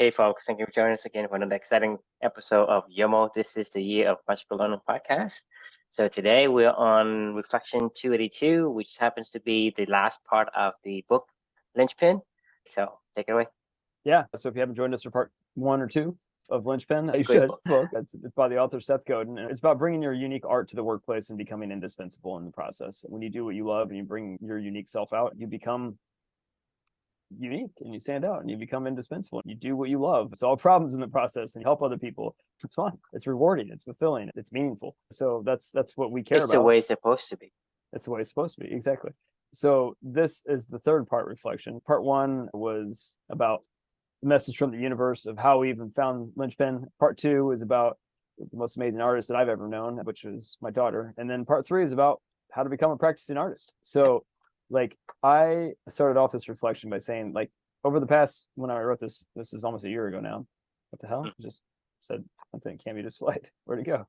Hey, folks, thank you for joining us again for another exciting episode of YOMO. This is the Year of Magical Learning podcast. So today we're on Reflection 282, which happens to be the last part of the book, Linchpin. So take it away. Yeah. So if you haven't joined us for part 1 or 2 of Linchpin, It's a you great should. book. It's by the author Seth Godin, and it's about bringing your unique art to the workplace and becoming indispensable in the process. When you do what you love and you bring your unique self out, you become unique and you stand out and you become indispensable. You do what you love, solve problems in the process, and help other people. It's fun. It's rewarding. It's fulfilling. It's meaningful. So that's what we care It's about. the way it's supposed to be. That's the way it's supposed to be. Exactly. So this is the third part reflection. Part 1 was about the message from the universe of how we even found Linchpin. Part 2 is about the most amazing artist that I've ever known, which was my daughter. And then part 3 is about how to become a practicing artist. So like I started off this reflection by saying, like, over the past, when I wrote this is almost a year ago now. What the hell? I just said something can't be displayed. Where'd it go?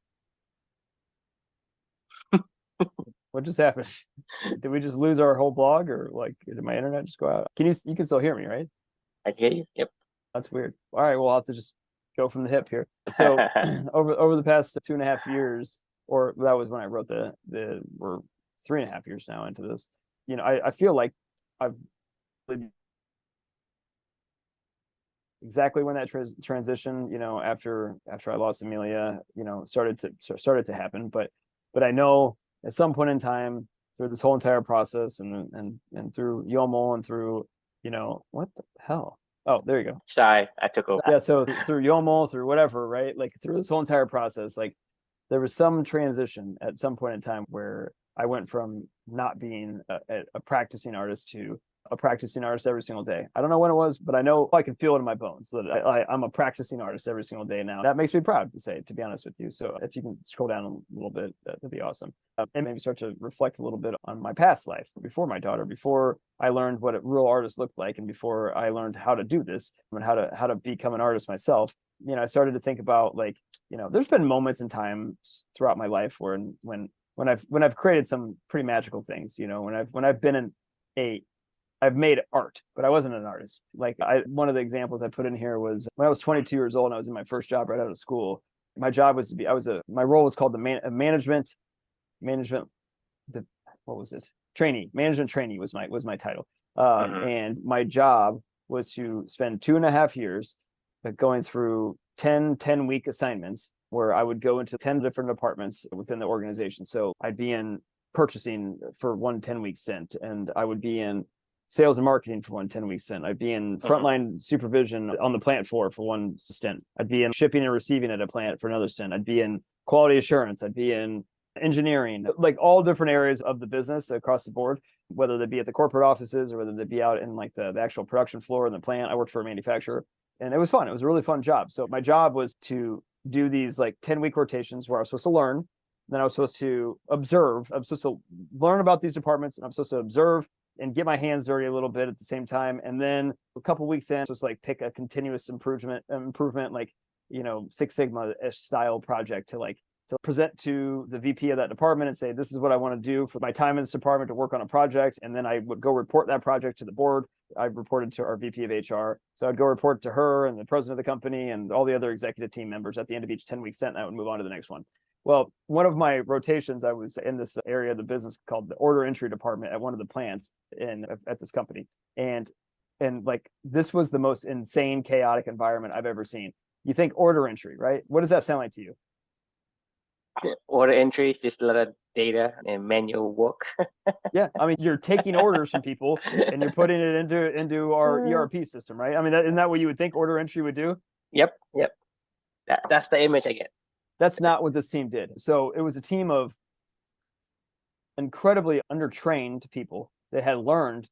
What just happened? Did we just lose our whole blog, or like did my internet just go out? You can still hear me, right? I hear you. Yep. That's weird. All right, well, I'll have to just go from the hip here. So over the past 2.5 years, or that was when I wrote we're 3.5 years now into this. You know, I feel like I've exactly when that transition, you know, after I lost Amelia, you know, started to happen. But I know at some point in time through this whole entire process and through YOMO and through, you know, what the hell? Oh, there you go. Sorry, I took over. Yeah, so through YOMO, through whatever, right? Like through this whole entire process, like there was some transition at some point in time where I went from not being a practicing artist to a practicing artist every single day. I don't know when it was, but I know I can feel it in my bones that I'm a practicing artist every single day now. That makes me proud to say, to be honest with you. So if you can scroll down a little bit, that'd be awesome. And maybe start to reflect a little bit on my past life before my daughter, before I learned what a real artist looked like, and before I learned how to do this and how to become an artist myself. You know, I started to think about, like, you know, there's been moments in time throughout my life where when I've created some pretty magical things, you know, when I've been I've made art, but I wasn't an artist. Like one of the examples I put in here was when I was 22 years old and I was in my first job right out of school. My job was my role was called the management, what was it? Management trainee was my title. And my job was to spend 2.5 years going through 10-week assignments where I would go into 10 different departments within the organization. So I'd be in purchasing for one 10-week stint, and I would be in sales and marketing for one 10-week stint. I'd be in frontline supervision on the plant floor for one stint. I'd be in shipping and receiving at a plant for another stint. I'd be in quality assurance. I'd be in engineering, like all different areas of the business across the board, whether they be at the corporate offices or whether they be out in like the actual production floor in the plant. I worked for a manufacturer, and it was fun. It was a really fun job. So my job was to do these like 10-week rotations where I was supposed to learn. Then I was supposed to observe. I'm supposed to learn about these departments, and I'm supposed to observe and get my hands dirty a little bit at the same time. And then a couple weeks in, just like pick a continuous improvement, like, you know, Six Sigma style project to present to the VP of that department and say, this is what I want to do for my time in this department to work on a project. And then I would go report that project to the board. I reported to our VP of HR. So I'd go report to her and the president of the company and all the other executive team members at the end of each 10-week stint. I would move on to the next one. Well, one of my rotations, I was in this area of the business called the order entry department at one of the plants at this company. And like, this was the most insane, chaotic environment I've ever seen. You think order entry, right? What does that sound like to you? Order entry is just a lot of data and manual work. Yeah, I mean, you're taking orders from people and you're putting it into our ERP system, right? I mean, isn't that what you would think order entry would do? Yep. That's the image I get. That's not what this team did. So it was a team of incredibly undertrained people that had learned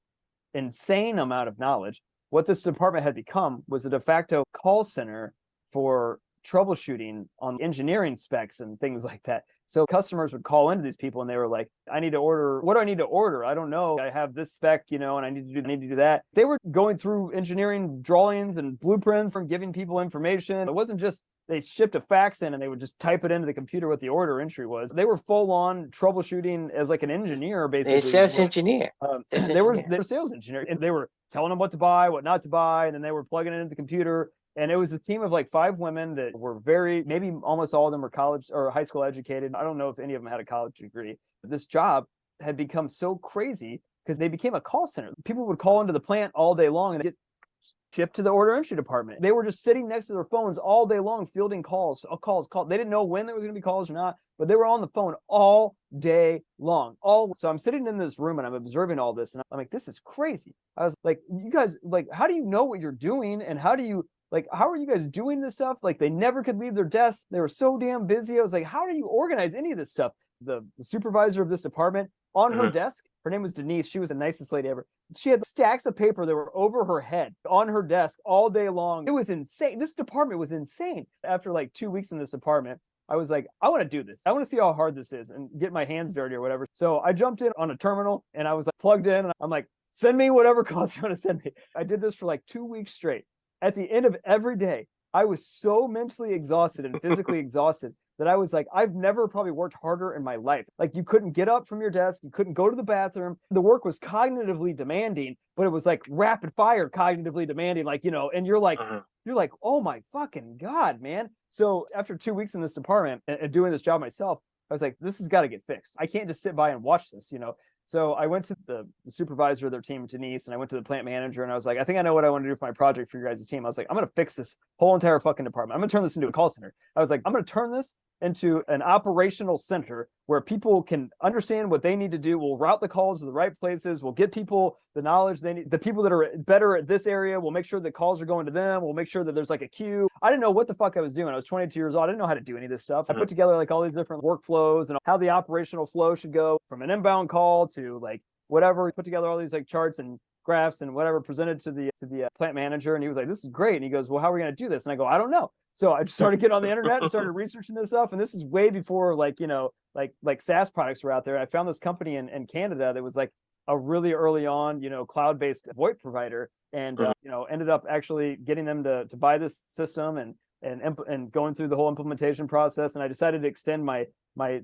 insane amount of knowledge. What this department had become was a de facto call center for troubleshooting on engineering specs and things like that. So customers would call into these people and they were like, I need to order. What do I need to order? I don't know. I have this spec, you know, and I need to do that. They were going through engineering drawings and blueprints and giving people information. It wasn't just they shipped a fax in and they would just type it into the computer what the order entry was. They were full on troubleshooting as like an engineer, basically. A sales engineer. They were sales engineer, and they were telling them what to buy, what not to buy, and then they were plugging it into the computer. And it was a team of like 5 women that were maybe almost all of them were college or high school educated. I don't know if any of them had a college degree. This job had become so crazy because they became a call center. People would call into the plant all day long and get shipped to the order entry department. They were just sitting next to their phones all day long, fielding calls. They didn't know when there was going to be calls or not, but they were on the phone all day long. So I'm sitting in this room and I'm observing all this, and I'm like, this is crazy. I was like, you guys, like, how do you know what you're doing, and how are you guys doing this stuff? Like, they never could leave their desks. They were so damn busy. I was like, how do you organize any of this stuff? The supervisor of this department, on her desk, her name was Denise. She was the nicest lady ever. She had stacks of paper that were over her head on her desk all day long. It was insane. This department was insane. After like 2 weeks in this department, I was like, I want to do this. I want to see how hard this is and get my hands dirty or whatever. So I jumped in on a terminal and I was like plugged in, and I'm like, send me whatever calls you want to send me. I did this for like 2 weeks straight. At the end of every day, I was so mentally exhausted and physically exhausted that I was like, I've never probably worked harder in my life. Like, you couldn't get up from your desk. You couldn't go to the bathroom. The work was cognitively demanding, but it was like rapid fire cognitively demanding, like, you know, and you're like, oh my fucking God, man. So after 2 weeks in this department and doing this job myself, I was like, this has got to get fixed. I can't just sit by and watch this, you know? So I went to the supervisor of their team, Denise, and I went to the plant manager, and I was like, I think I know what I want to do for my project for your guys' team. I was like, I'm going to fix this whole entire fucking department. I'm going to turn this into a call center. I was like, I'm going to turn this into an operational center where people can understand what they need to do. We'll route the calls to the right places. We'll get people the knowledge they need. The people that are better at this area, we'll make sure the calls are going to them. We'll make sure that there's like a queue. I didn't know what the fuck I was doing. I was 22 years old. I didn't know how to do any of this stuff. I put together like all these different workflows and how the operational flow should go from an inbound call to like whatever. We put together all these like charts and graphs and whatever, presented to the plant manager. And he was like, this is great. And he goes, well, how are we going to do this? And I go, I don't know. So I just started getting on the internet and started researching this stuff. And this is way before like, you know, like SaaS products were out there. I found this company in Canada that was like a really early on, you know, cloud-based VoIP provider, and you know, ended up actually getting them to buy this system and going through the whole implementation process. And I decided to extend my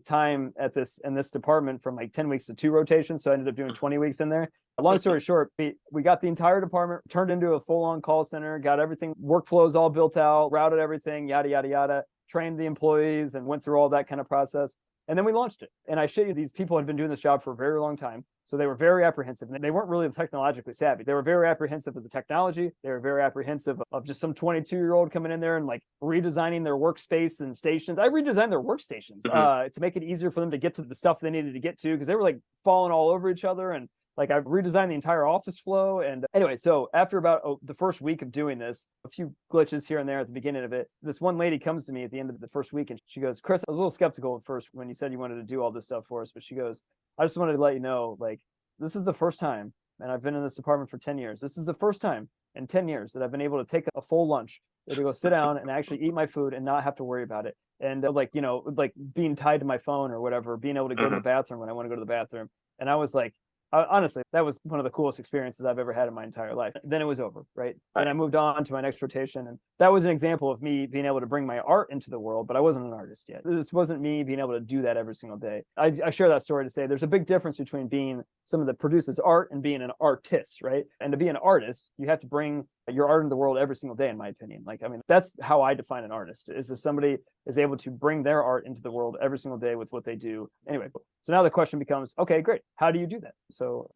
time in this department from like 10 weeks to 2 rotations. So I ended up doing 20 weeks in there. Long story short, we got the entire department turned into a full-on call center, got everything, workflows all built out, routed everything, yada, yada, yada, trained the employees and went through all that kind of process. And then we launched it. And I shit you, these people had been doing this job for a very long time. So they were very apprehensive. And they weren't really technologically savvy. They were very apprehensive of the technology. They were very apprehensive of just some 22-year-old coming in there and like redesigning their workspace and stations. I redesigned their workstations to make it easier for them to get to the stuff they needed to get to, because they were like falling all over each other. And like, I've redesigned the entire office flow. And anyway, so after about the first week of doing this, a few glitches here and there at the beginning of it, this one lady comes to me at the end of the first week and she goes, Chris, I was a little skeptical at first when you said you wanted to do all this stuff for us, but she goes, I just wanted to let you know, like, this is the first time, and I've been in this department for 10 years. This is the first time in 10 years that I've been able to take a full lunch, to go sit down and actually eat my food and not have to worry about it. And like, you know, like being tied to my phone or whatever, being able to go to the bathroom when I want to go to the bathroom. And I was like, honestly, that was one of the coolest experiences I've ever had in my entire life. Then it was over, right? And I moved on to my next rotation. And that was an example of me being able to bring my art into the world, but I wasn't an artist yet. This wasn't me being able to do that every single day. I share that story to say there's a big difference between being someone that produces art and being an artist, right? And to be an artist, you have to bring your art into the world every single day, in my opinion. Like, I mean, that's how I define an artist, is if somebody is able to bring their art into the world every single day with what they do. Anyway, so now the question becomes, okay, great. How do you do that? So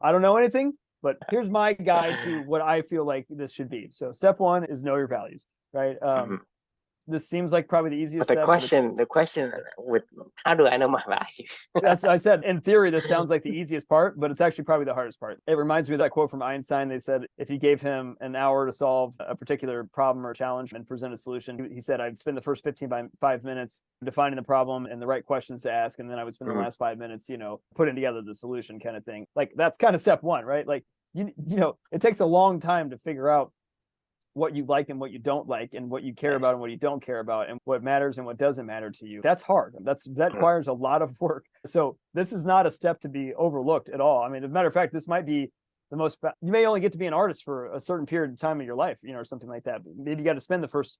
I don't know anything, but here's my guide to what I feel like this should be. So step 1 is know your values, right? This seems like probably the easiest but step. the question with how do I know my values? That's, I said, in theory, this sounds like the easiest part, but it's actually probably the hardest part. It reminds me of that quote from Einstein. They said, if you gave him an hour to solve a particular problem or challenge and present a solution, he said, I'd spend the first 5 minutes defining the problem and the right questions to ask. And then I would spend the last 5 minutes, you know, putting together the solution kind of thing. Like, that's kind of step 1, right? Like, you know, it takes a long time to figure out what you like and what you don't like, and what you care about and what you don't care about, and what matters and what doesn't matter to you. That's hard. That requires a lot of work. So this is not a step to be overlooked at all. I mean, as a matter of fact, this might be the most, you may only get to be an artist for a certain period of time of your life, you know, or something like that. Maybe you got to spend the first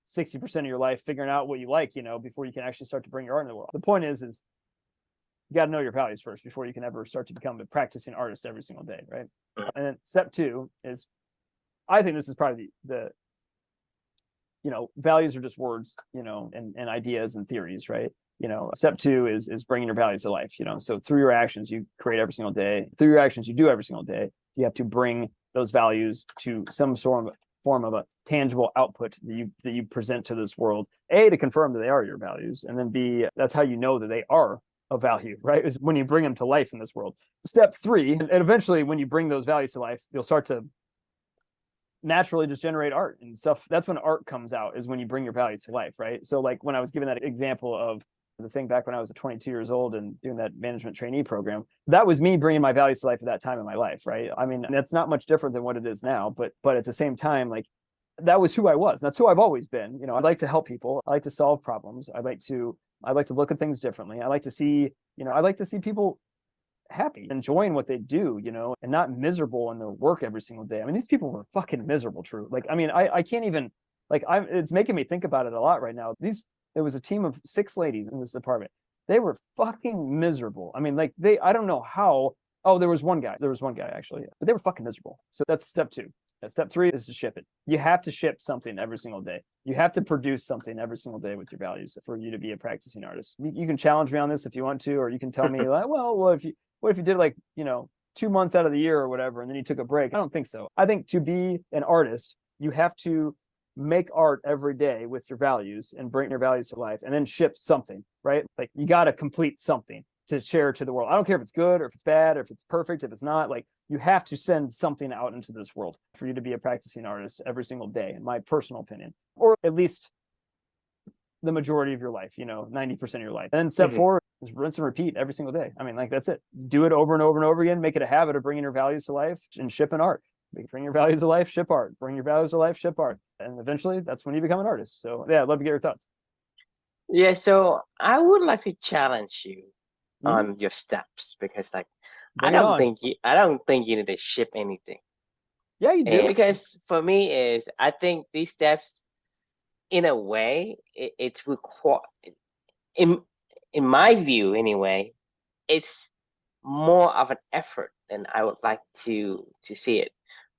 60% of your life figuring out what you like, you know, before you can actually start to bring your art into the world. The point is you got to know your values first before you can ever start to become a practicing artist every single day, right? And then step 2 is, I think this is probably the values are just words, and ideas and theories, right? Step two is bringing your values to life, so through your actions you create every single day, through your actions you do every single day, you have to bring those values to some form of a tangible output that you present to this world, A, to confirm that they are your values, and then B, that's how you know that they are of value, right? Is when you bring them to life in this world. Step three, and eventually when you bring those values to life, you'll start to naturally just generate art and stuff. That's when art comes out, is when you bring your values to life, right? So like when I was given that example of the thing back when I was 22 years old and doing that management trainee program, that was me bringing my values to life at that time in my life, right? I mean, that's not much different than what it is now, but at the same time, like that was who I was. That's who I've always been. I like to help people. I like to solve problems. I like to look at things differently. I like to see people happy, enjoying what they do, and not miserable in their work every single day. I mean, these people were fucking miserable, true. Like, I mean, I can't even, like, it's making me think about it a lot right now. There was a team of 6 ladies in this department. They were fucking miserable. I mean, like I don't know how. Oh, there was one guy actually, but they were fucking miserable. So that's step 2. Step 3 is to ship it. You have to ship something every single day. You have to produce something every single day with your values for you to be a practicing artist. You can challenge me on this if you want to, or you can tell me like, well, what if you did like, 2 months out of the year or whatever, and then you took a break? I don't think so. I think to be an artist, you have to make art every day with your values and bring your values to life, and then ship something, right? Like you got to complete something to share to the world. I don't care if it's good or if it's bad or if it's perfect, if it's not, like you have to send something out into this world for you to be a practicing artist every single day, in my personal opinion, or at least the majority of your life, 90% of your life. And then step 4 is rinse and repeat every single day. I mean, like that's it. Do it over and over and over again. Make it a habit of bringing your values to life and shipping art. Bring your values to life, ship art. Bring your values to life, ship art. And eventually that's when you become an artist. So yeah, I'd love to get your thoughts. Yeah, so I would like to challenge you on your steps, because like I don't think you need to ship anything. Yeah, you do. And because for me is, I think these steps, in a way, it's required. In my view, anyway, it's more of an effort than I would like to see it.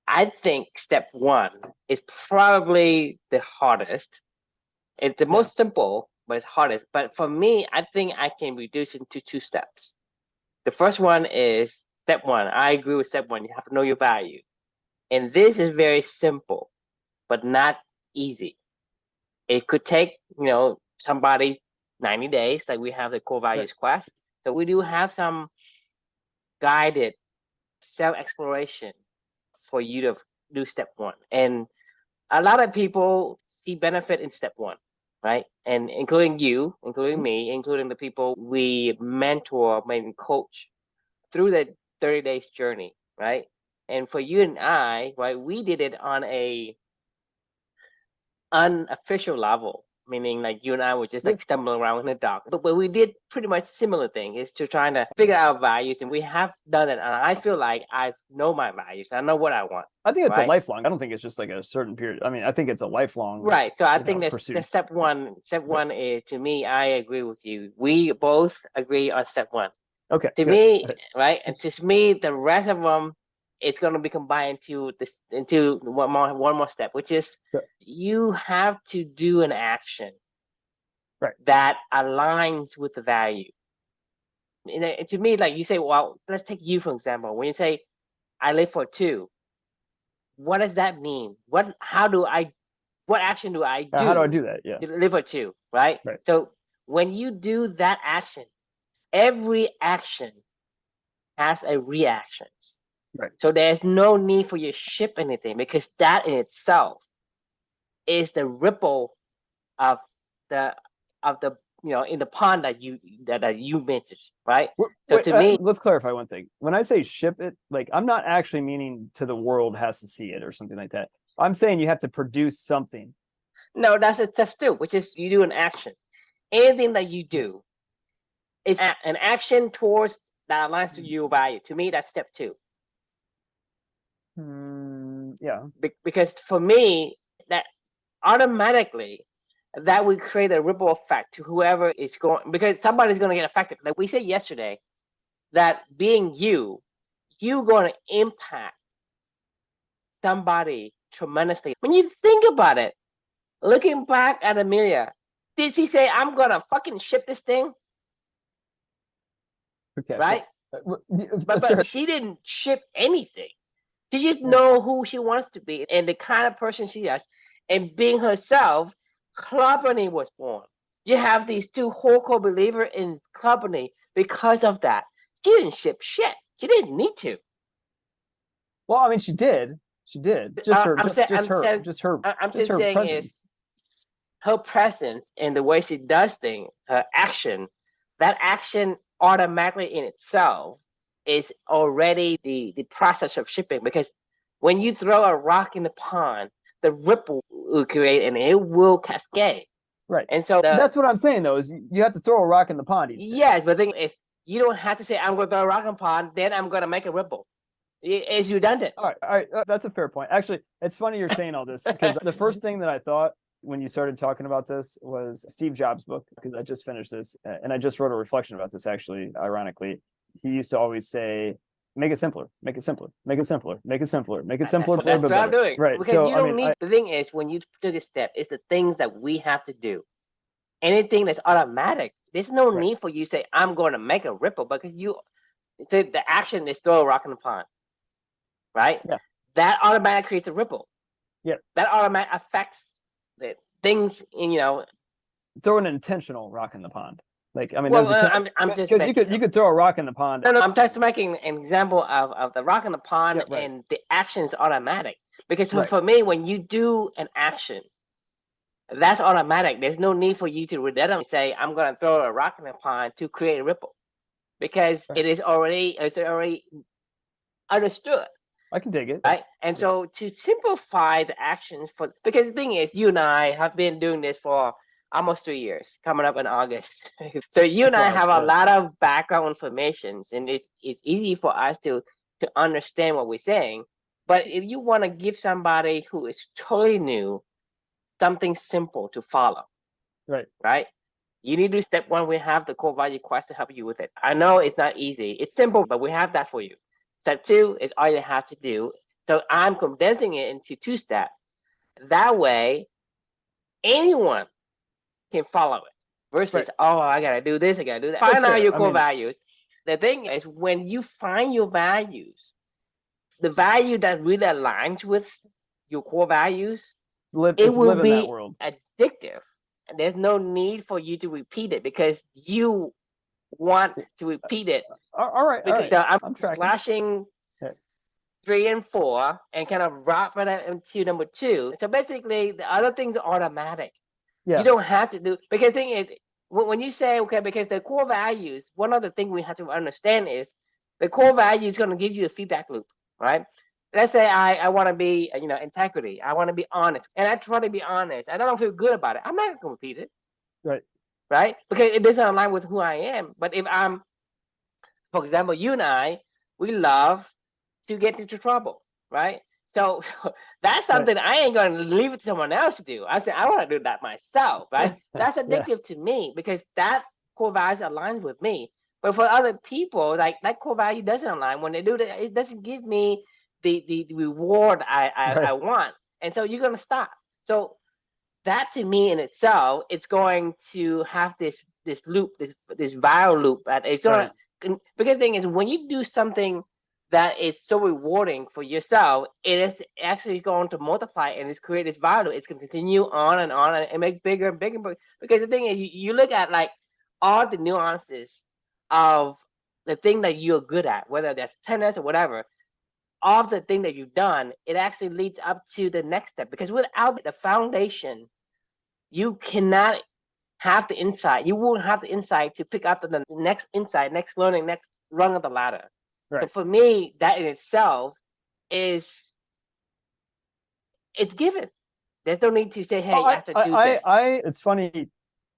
I think step 1 is probably the hardest. It's the most simple, but it's hardest. But for me, I think I can reduce it into 2 steps. The first one is step 1. I agree with step 1. You have to know your value. And this is very simple, but not easy. It could take, somebody 90 days, like we have the core values quest. So we do have some guided self-exploration for you to do step 1. And a lot of people see benefit in step 1, right? And including you, including me, including the people we mentor, maybe coach through the 30 days journey, right? And for you and I, right, we did it on a unofficial level, meaning like you and I were just like stumbling around in the dark. But we did pretty much similar thing, is to trying to figure out values, and we have done it. And I feel like I know my values. I know what I want. I think it's a lifelong. I don't think it's just like a certain period. I mean, I think it's a lifelong. Right. So I think that's step 1. Step 1 is, to me, I agree with you. We both agree on step 1. Okay. To me, right, and to me, the rest of them, it's going to be combined into one more step, which is you have to do an action that aligns with the value. And to me, like you say, well, let's take you for example. When you say, I live for 2, what does that mean? What action do I do? How do I do that? Yeah. Live for 2, right? So when you do that action, every action has a reaction. Right. So there's no need for you to ship anything, because that in itself is the ripple of the in the pond that you mentioned, right? So to me, let's clarify one thing. When I say ship it, like I'm not actually meaning to the world has to see it or something like that. I'm saying you have to produce something. No, that's a step 2, which is you do an action. Anything that you do is an action towards that aligns with your value. To me, that's step 2. Yeah. Because for me, that automatically that would create a ripple effect to whoever is going, because somebody's going to get affected. Like we said yesterday, that being you're going to impact somebody tremendously. When you think about it, looking back at Amelia, did she say, I'm going to fucking ship this thing? Okay. Right? But Sure. she didn't ship anything. She just know who she wants to be and the kind of person she is. And being herself, Clubberny was born. You have these two hardcore believers in Clubberny because of that. She didn't ship shit. She didn't need to. Well, I mean, she did. She did. Just her, I'm just her saying presence. is her presence and the way she does things, her action, that action automatically in itself is already the process of shipping. Because when you throw a rock in the pond, the ripple will create and it will cascade. Right. And so that's what I'm saying, though, is you have to throw a rock in the pond each day. Yes, but the thing is, you don't have to say, I'm going to throw a rock in the pond, then I'm going to make a ripple. It's redundant. All right. That's a fair point. Actually, it's funny you're saying all this because the first thing that I thought when you started talking about this was Steve Jobs' book, because I just finished this and I just wrote a reflection about this, actually, ironically. He used to always say, make it simpler, make it simpler, make it simpler, make it simpler, make it simpler. That's what I'm doing. Right. Because so, you don't need, the thing is, when you took a step, it's the things that we have to do. Anything that's automatic, there's no need for you to say, I'm going to make a ripple, because so the action is throw a rock in the pond. Right? Yeah. That automatically creates a ripple. Yeah. That automatic affects the things in, throw an intentional rock in the pond. Like, I mean, well, I'm just because you could throw a rock in the pond. No, I'm just making an example of the rock in the pond, and the action is automatic. Because for me, when you do an action, that's automatic. There's no need for you to redundantly say, I'm going to throw a rock in the pond to create a ripple, because it's already understood. I can dig it. Right. And so to simplify the actions because the thing is, you and I have been doing this for almost 3 years, coming up in August. So you and I have a lot of background information, and it's easy for us to understand what we're saying. But if you want to give somebody who is totally new something simple to follow, right? You need to do step one. We have the core value quest to help you with it. I know it's not easy. It's simple, but we have that for you. Step two is all you have to do. So I'm condensing it into 2 steps. That way, anyone can follow it versus, oh, I got to do this, I got to do that. Find out your core values. The thing is, when you find your values, the value that really aligns with your core values, it will be addictive. And there's no need for you to repeat it because you want to repeat it. All right. I'm slashing 3 and 4 and kind of wrap it up into number 2. So basically, the other things are automatic. Yeah. You don't have to do, because the thing is, when you say, okay, because the core values, one of the things we have to understand is the core value is going to give you a feedback loop, right? Let's say I want to be, integrity. I want to be honest, and I try to be honest. I don't feel good about it. I'm not going to repeat it. Right? Because it doesn't align with who I am. But if for example, you and I, we love to get into trouble, right? So that's something I ain't going to leave it to someone else to do. I say, I want to do that myself, right? That's addictive to me because that core value aligns with me. But for other people, like that core value doesn't align. When they do that, it doesn't give me the reward I want. And so you're going to stop. So that to me in itself, it's going to have this loop, this viral loop. It's going to, because the thing is, when you do something that is so rewarding for yourself, it is actually going to multiply and it's create this viral loop. It's going to continue on and make bigger and bigger. Because the thing is, you look at like all the nuances of the thing that you're good at, whether that's tennis or whatever. Of the thing that you've done, it actually leads up to the next step. Because without the foundation, you cannot have the insight. You won't have the insight to pick up the next insight, next learning, next rung of the ladder. So for me, that in itself it's given. There's no need to say, hey, you have to do this. It's funny.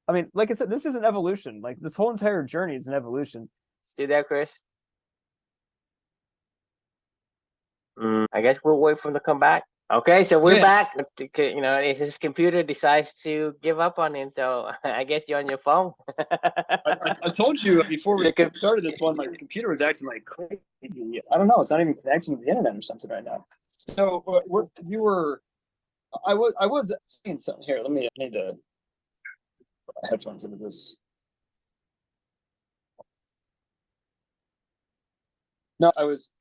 I mean, like I said, this is an evolution. Like this whole entire journey is an evolution. Still there, Chris? I guess we'll wait for them to come back. Okay, so we're back. If his computer decides to give up on him, so I guess you're on your phone. I told you before we started this one, my computer was acting like crazy. I don't know. It's not even connecting to the internet or something right now. So you were I was saying something here. I need to put my headphones into this. No, I was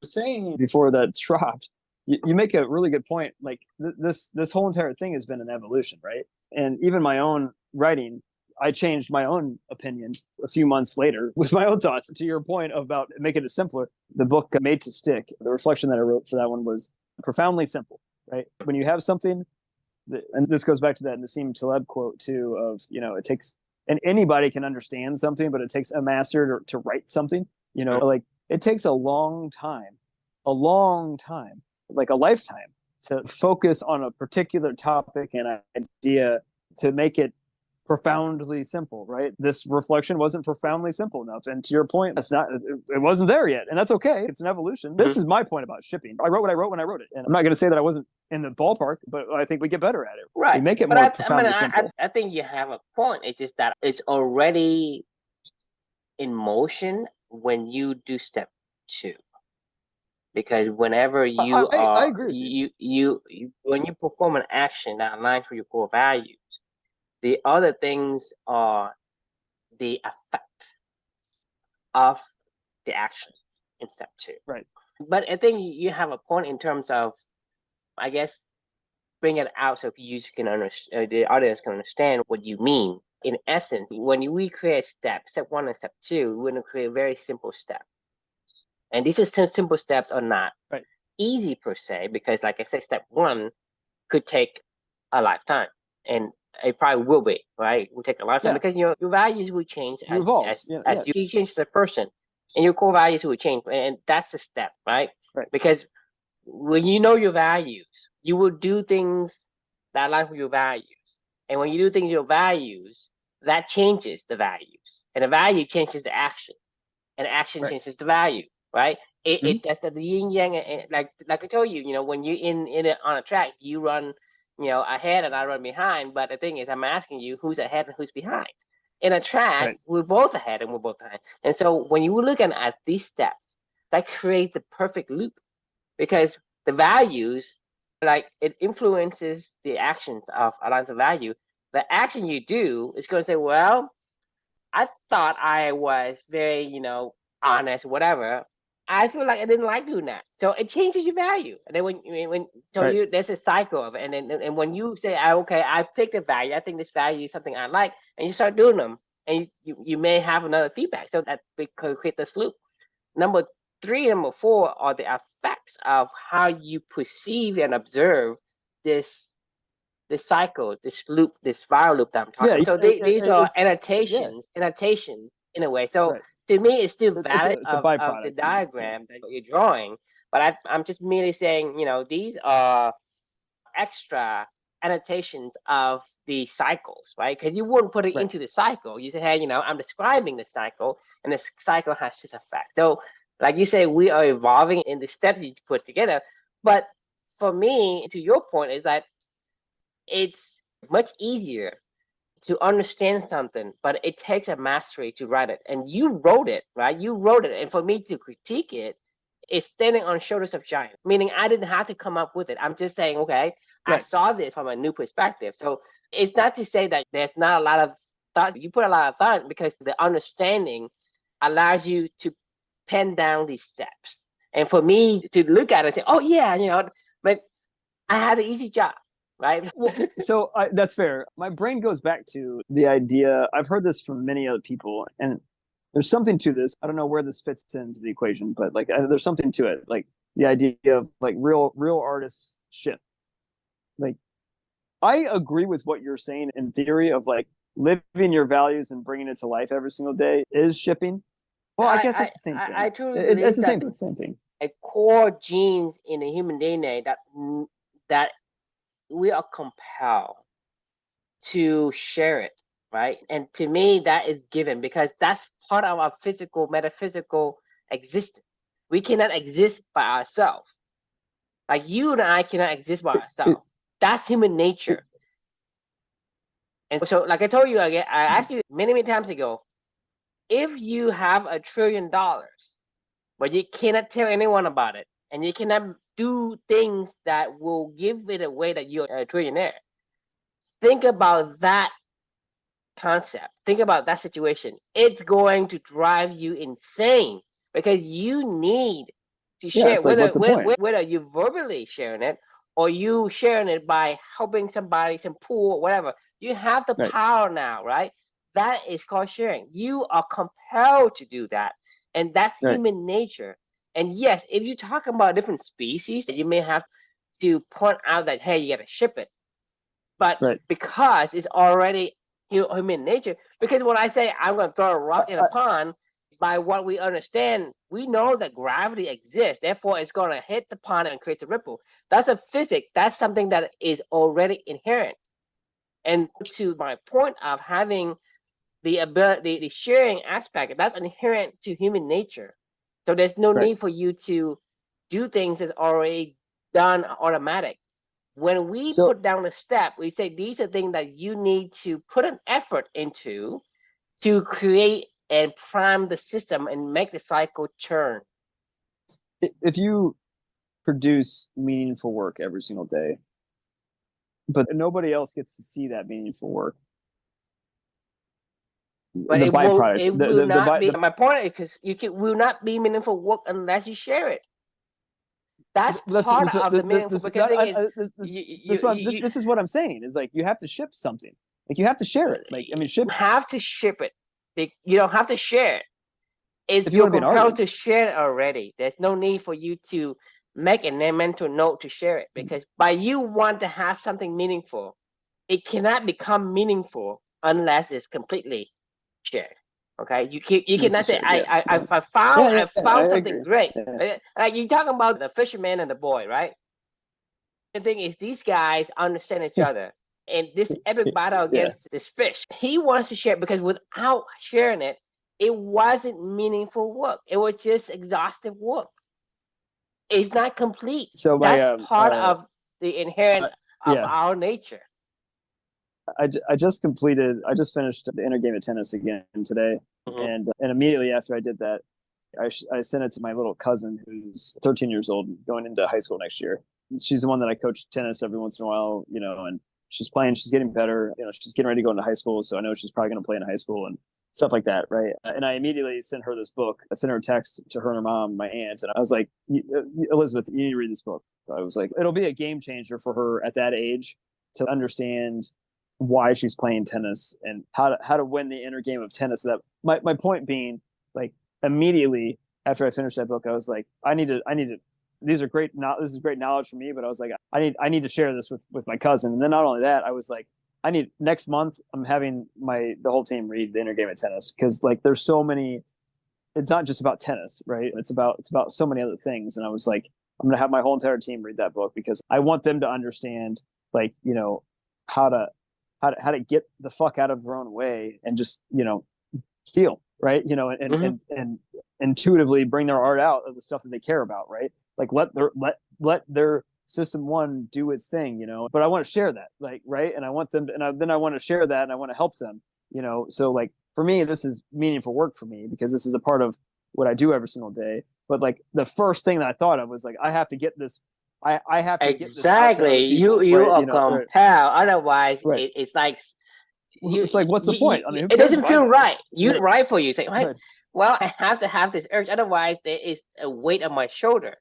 saying before that dropped. You make a really good point. Like this whole entire thing has been an evolution, right? And even my own writing, I changed my own opinion a few months later with my own thoughts. To your point about making it simpler, the book Made to Stick, the reflection that I wrote for that one was profoundly simple, right? When you have something, and this goes back to that Nassim Taleb quote too, of, it takes, and anybody can understand something, but it takes a master to write something, like it takes a long time, like a lifetime, to focus on a particular topic and idea to make it profoundly simple, right? This reflection wasn't profoundly simple enough. And to your point, it wasn't there yet. And that's okay. It's an evolution. This is my point about shipping. I wrote what I wrote when I wrote it. And I'm not going to say that I wasn't in the ballpark, but I think we get better at it. Right. We make it more profoundly simple. I think you have a point. It's just that it's already in motion when you do step 2. Because whenever you I agree with you when you perform an action that aligns with your core values, the other things are the effect of the actions in step 2. Right. But I think you have a point in terms of, I guess, bring it out so you can understand, the audience can understand what you mean. In essence, when we create step 1 and step 2, we're going to create a very simple step. And these simple steps are not easy per se, because like I said, step 1 could take a lifetime, and it probably will be, right? It will take a lifetime because your values will change as you change as a person, and your core values will change, and that's the step, right? Because when you know your values, you will do things that align with your values, and when you do things with your values, that changes the values, and the value changes the action, and the action changes the value. Right? That's the yin yang, and like I told you, when you on a track, you run, ahead and I run behind. But the thing is, I'm asking you who's ahead and who's behind. In a track, we're both ahead and we're both behind. And so when you look at these steps, that creates the perfect loop, because the values, like, it influences the actions of aligned to value. The action you do is going to say, well, I thought I was very, honest, whatever. I feel like I didn't like doing that, so it changes your value. And then there's a cycle of it. And when you say, okay, I picked a value, I think this value is something I like, and you start doing them, and you may have another feedback, so that could create this loop. Number 3, number 4 are the effects of how you perceive and observe this cycle, this loop, this viral loop that I'm talking about. So these are annotations in a way. So to me, it's still valid of the diagram that you're drawing, but I'm just merely saying, these are extra annotations of the cycles, right? Because you wouldn't put it into the cycle. You say, hey, I'm describing the cycle, and the cycle has this effect. So, like you say, we are evolving in the steps you put together. But for me, to your point, is that it's much easier to understand something, but it takes a mastery to write it. And you wrote it, right? You wrote it. And for me to critique it, is standing on shoulders of giants, meaning I didn't have to come up with it. I'm just saying, okay, I saw this from a new perspective. So it's not to say that there's not a lot of thought. You put a lot of thought because the understanding allows you to pen down these steps. And for me to look at it and say, oh, yeah, but I had an easy job. Right. So that's fair. My brain goes back to the idea. I've heard this from many other people, and there's something to this. I don't know where this fits into the equation, but like there's something to it. Like the idea of like real artists ship. Like I agree with what you're saying in theory of like living your values and bringing it to life every single day is shipping. Well, I guess it's the same thing. I truly believe it's the same thing. A core genes in the human DNA that we are compelled to share it, right? And to me, that is given because that's part of our physical, metaphysical existence. We cannot exist by ourselves. Like you and I cannot exist by ourselves. That's human nature. And so, like I told you again, I asked you many times ago, if you have $1 trillion, but you cannot tell anyone about it, and you cannot do things that will give it away that you're a trillionaire. Think about that concept. Think about that situation. It's going to drive you insane because you need to share, it's like, what's the point? whether you verbally sharing it or you sharing it by helping somebody, some pool, whatever. You have the power now, right? That is called sharing. You are compelled to do that, and that's human nature. And yes, if you're talking about different species, you may have to point out that, hey, you got to ship it. But because it's already human nature, because when I say I'm going to throw a rock in a pond, by what we understand, we know that gravity exists. Therefore, it's going to hit the pond and create a ripple. That's a physics. That's something that is already inherent. And to my point of having the ability, the sharing aspect, that's inherent to human nature. So there's no need for you to do things that's already done automatic. When we put down a step, we say these are things that you need to put an effort into to create and prime the system and make the cycle churn. If you produce meaningful work every single day, but nobody else gets to see that meaningful work, but the byproducts. It will not be. My point is because will not be meaningful work unless you share it. That's part of the meaningful. This is what I'm saying. Is like you have to ship something. Like you have to share it. Like I mean, ship. You have to ship it. You don't have to share it. You're compelled to share it already. There's no need for you to make a mental note to share it, because by you want to have something meaningful, it cannot become meaningful unless it's completely shared. Okay, you cannot say I found something great. Like you're talking about the fisherman and the boy, right? The thing is, these guys understand each other. And this epic battle against this fish, he wants to share, because without sharing it, it wasn't meaningful work. It was just exhaustive work. It's not complete. So that's part of the inherent of our nature. I just finished the inner game of tennis again today, and immediately after I did that, I sent it to my little cousin who's 13 years old, going into high school next year. She's the one that I coach tennis every once in a while, and she's playing, she's getting better, she's getting ready to go into high school. So I know she's probably going to play in high school and stuff like that. Right. And I immediately sent her this book. I sent her a text to her and her mom, my aunt. And I was like, Elizabeth, you need to read this book. I was like, it'll be a game changer for her at that age to understand why she's playing tennis and how to win the inner game of tennis. That my point being, like, immediately after I finished that book, I was like, I need to, this is great knowledge for me, but I was like, I need to share this with my cousin. And then not only that, I was like, next month I'm having the whole team read the inner game of tennis, because like there's so many, it's not just about tennis, right? It's about so many other things. And I was like, I'm going to have my whole entire team read that book, because I want them to understand, like, how to get the fuck out of their own way and just, feel, right? And intuitively bring their art out of the stuff that they care about, right? Like let their system one do its thing, but I want to share that, like, right? And I want them to, then I want to share that, and I want to help them, so like for me, this is meaningful work for me, because this is a part of what I do every single day. But like the first thing that I thought of was like, I have to get this. I have to get this. Exactly. You are compelled. Otherwise, it's like it's like, what's the point? I mean, it doesn't feel right. You're right for you. Say, right. Well, I have to have this urge. Otherwise, there is a weight on my shoulder.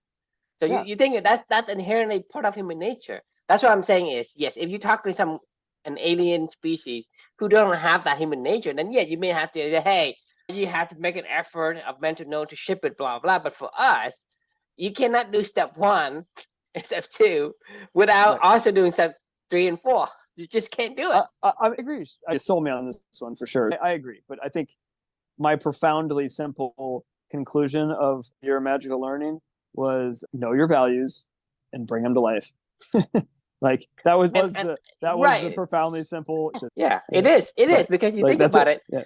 So you think that's inherently part of human nature. That's what I'm saying is, yes, if you talk to an alien species who don't have that human nature, then you may have to, hey, you have to make an effort of mental note to ship it, blah, blah. But for us, you cannot do step 1 and step 2 without also doing step 3 and 4. You just can't do it. I agree. You sold me on this one for sure. I agree. But I think my profoundly simple conclusion of your magical learning was know your values and bring them to life. Like that was the profoundly simple. Yeah, it is because you think about it. Yeah.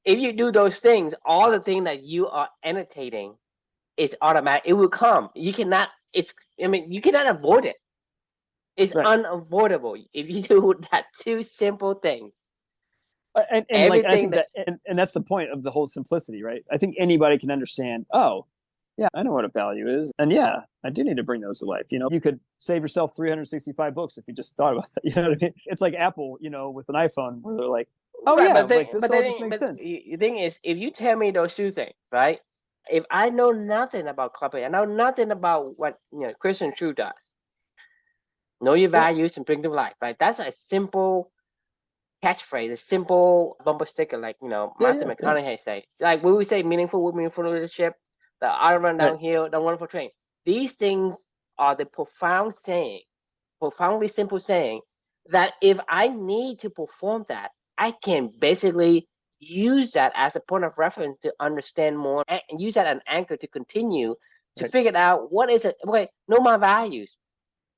If you do those things, all the things that you are annotating is automatic. It will come. You cannot. You cannot avoid it. It's unavoidable if you do that 2 simple things. And like I think and that's the point of the whole simplicity, right? I think anybody can understand. Oh, Yeah, I know what a value is. And yeah, I do need to bring those to life. You could save yourself 365 books if you just thought about that. You know what I mean? It's like Apple, with an iPhone where they're like, oh Right, yeah, but like this all just makes sense. the thing is, if you tell me those two things, right? If I know nothing about clubbing, I know nothing about what Christian True does. Know your Yeah. values and bring them to life, right? That's a simple catchphrase, a simple bumper sticker, like Matthew McConaughey say. It's like we would say meaningful leadership, the I run downhill, the wonderful train. These things are the profoundly simple saying that if I need to perform that, I can basically use that as a point of reference to understand more and use that as an anchor to continue to figure out what is it. Okay, know my values.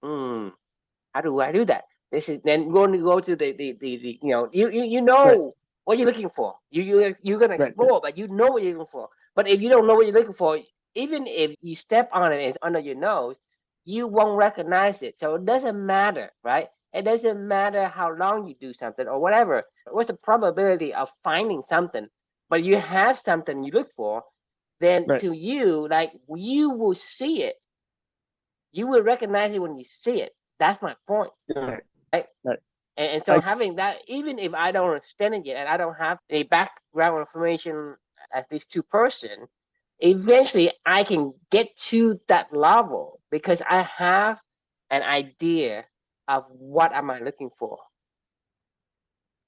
How do I do that? This is then going to go to the you know what you're looking for. You're gonna explore, but you know what you're looking for. But if you don't know what you're looking for, even if you step on it and it's under your nose, you won't recognize it. So it doesn't matter, right? It doesn't matter how long you do something or whatever. What's the probability of finding something? But you have something you look for, then to you, like you will see it. You will recognize it when you see it. That's my point. Right? And so having that, even if I don't understand it yet and I don't have a background information as this two-person, eventually I can get to that level because I have an idea of what am I looking for.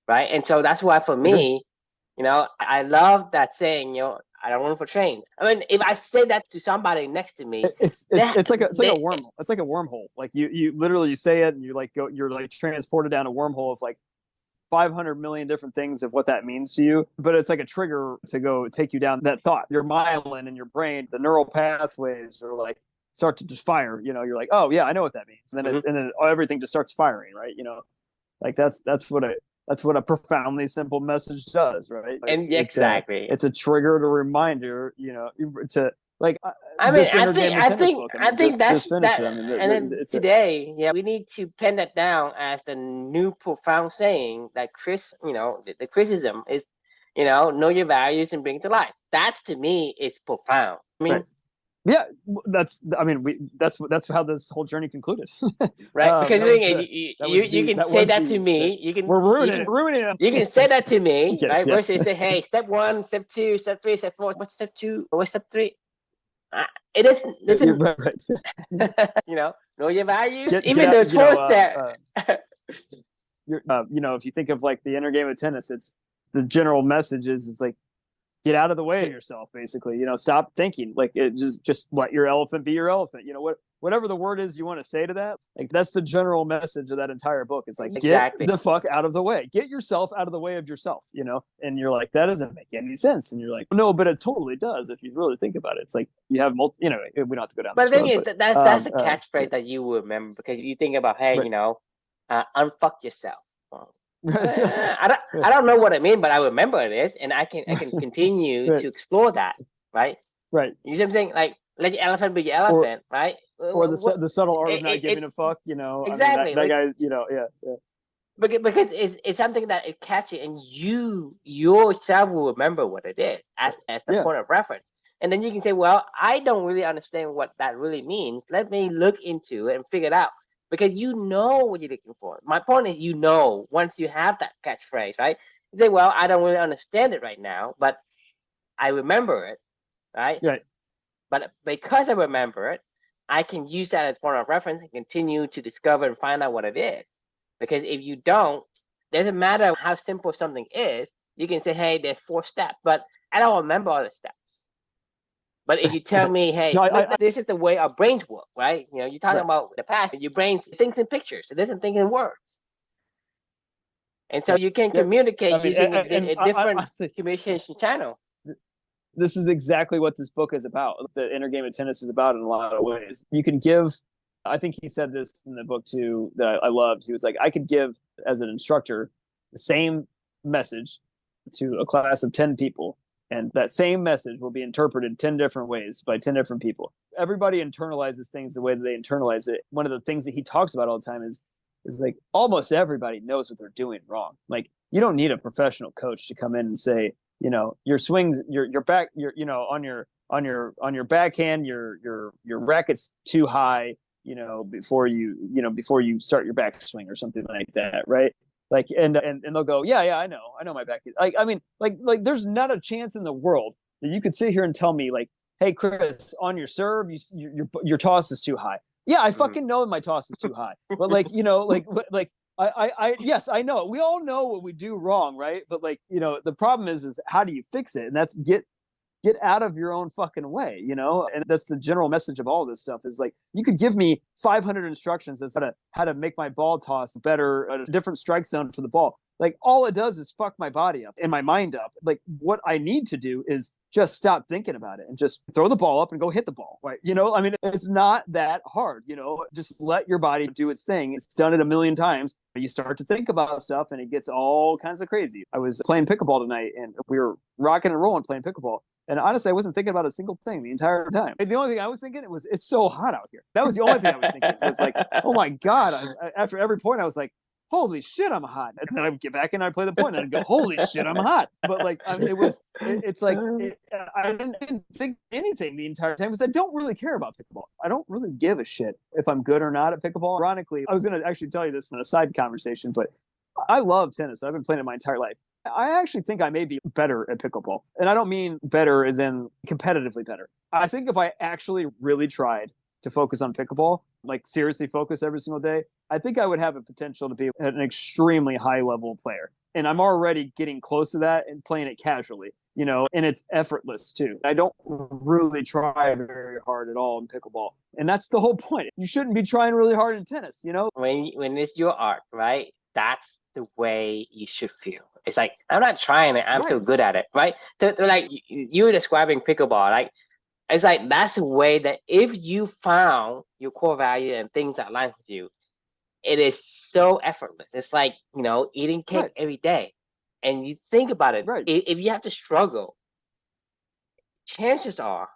Right. And so that's why for me, I love that saying, I don't want to train. I mean, if I say that to somebody next to me, it's like a wormhole. It's like a wormhole. Like you literally say it and you're like transported down a wormhole of like 500 million different things of what that means to you. But it's like a trigger to go take you down that thought. Your myelin in your brain, the neural pathways are like start to just fire. You're like, oh yeah, I know what that means. And then everything just starts firing, right? Like that's what a profoundly simple message does, right? Exactly. It's a trigger to reminder, to like. I mean, I think that's that. And then today, we need to pen that down as the new profound saying that Chris, the criticism is, know your values and bring it to life. That's to me is profound. I mean. Yeah, that's how this whole journey concluded. Right, because you can say that to me. You can ruining it. You can say that to me, right? Versus say, hey, step 1, step 2, step 3, step 4. What's step 2? What's step 3? It isn't. Know your values. Even those first step. If you think of like the inner game of tennis, it's the general message is like, get out of the way of yourself, basically. Stop thinking. Like it just let your elephant be your elephant. Whatever the word is you want to say to that. Like that's the general message of that entire book. It's like get the fuck out of the way. Get yourself out of the way of yourself. And you're like, that doesn't make any sense. And you're like, no, but it totally does if you really think about it. It's like you have we don't have to go down. But the thing is, that's the catchphrase that you will remember because you think about, hey, unfuck yourself. I don't know what I mean, but I remember it is, and I can continue to explore that, right? Right. You see what I'm saying? Like, let your elephant be your elephant, right? Or the subtle art of not giving a fuck, Exactly. I mean, that guy, yeah. Because it's something that it catches, and you yourself will remember what it is as the point of reference. And then you can say, well, I don't really understand what that really means. Let me look into it and figure it out. Because you know what you're looking for. My point is, once you have that catchphrase, right? You say, well, I don't really understand it right now, but I remember it, right? Right. But because I remember it, I can use that as point of reference and continue to discover and find out what it is. Because if you don't, doesn't matter how simple something is, you can say, hey, there's 4 steps, but I don't remember all the steps. But if you tell me, hey, this is the way our brains work, right? You're talking about the past. Your brain thinks in pictures. It doesn't think in words. And so you can communicate using a different communication channel. This is exactly what this book is about. The inner game of tennis is about in a lot of ways. You can give, I think he said this in the book too, that I loved. He was like, I could give as an instructor the same message to a class of 10 people. And that same message will be interpreted 10 different ways by 10 different people. Everybody internalizes things the way that they internalize it. One of the things that he talks about all the time is like almost everybody knows what they're doing wrong. Like you don't need a professional coach to come in and say, your swings, your back, on on your backhand, your racket's too high, before you start your backswing or something like that, right? Like, and they'll go, yeah, I know my backhand. Like, I mean, like there's not a chance in the world that you could sit here and tell me like, hey, Chris, on your serve, your toss is too high. Yeah, I fucking know my toss is too high, but like, yes, I know. We all know what we do wrong, right? But like, the problem is how do you fix it? And that's get out of your own fucking way, And that's the general message of all this stuff is like, you could give me 500 instructions as to how to make my ball toss better, a different strike zone for the ball. Like all it does is fuck my body up and my mind up. Like what I need to do is just stop thinking about it and just throw the ball up and go hit the ball. Right. I mean, it's not that hard, just let your body do its thing. It's done it a million times. You start to think about stuff and it gets all kinds of crazy. I was playing pickleball tonight and we were rocking and rolling playing pickleball. And honestly, I wasn't thinking about a single thing the entire time. The only thing I was thinking was, it's so hot out here. That was the only thing I was thinking. It was like, oh my God. After every point, I was like, holy shit, I'm hot. And then I would get back and I'd play the point and I'd go, holy shit, I'm hot. But like, I mean, I didn't think anything the entire time because I don't really care about pickleball. I don't really give a shit if I'm good or not at pickleball. Ironically, I was going to actually tell you this in a side conversation, but I love tennis. I've been playing it my entire life. I actually think I may be better at pickleball. And I don't mean better as in competitively better. I think if I actually really tried to focus on pickleball, like seriously focus every single day, I think I would have a potential to be an extremely high level player. And I'm already getting close to that and playing it casually, and it's effortless too. I don't really try very hard at all in pickleball. And that's the whole point. You shouldn't be trying really hard in tennis, When it's your art, right? That's the way you should feel. It's like, I'm not trying it. I'm so good at it, right? Like you were describing pickleball, like, it's like, that's the way that if you found your core value and things that align with you, it is so effortless. It's like, eating cake every day. And you think about it, if you have to struggle, chances are,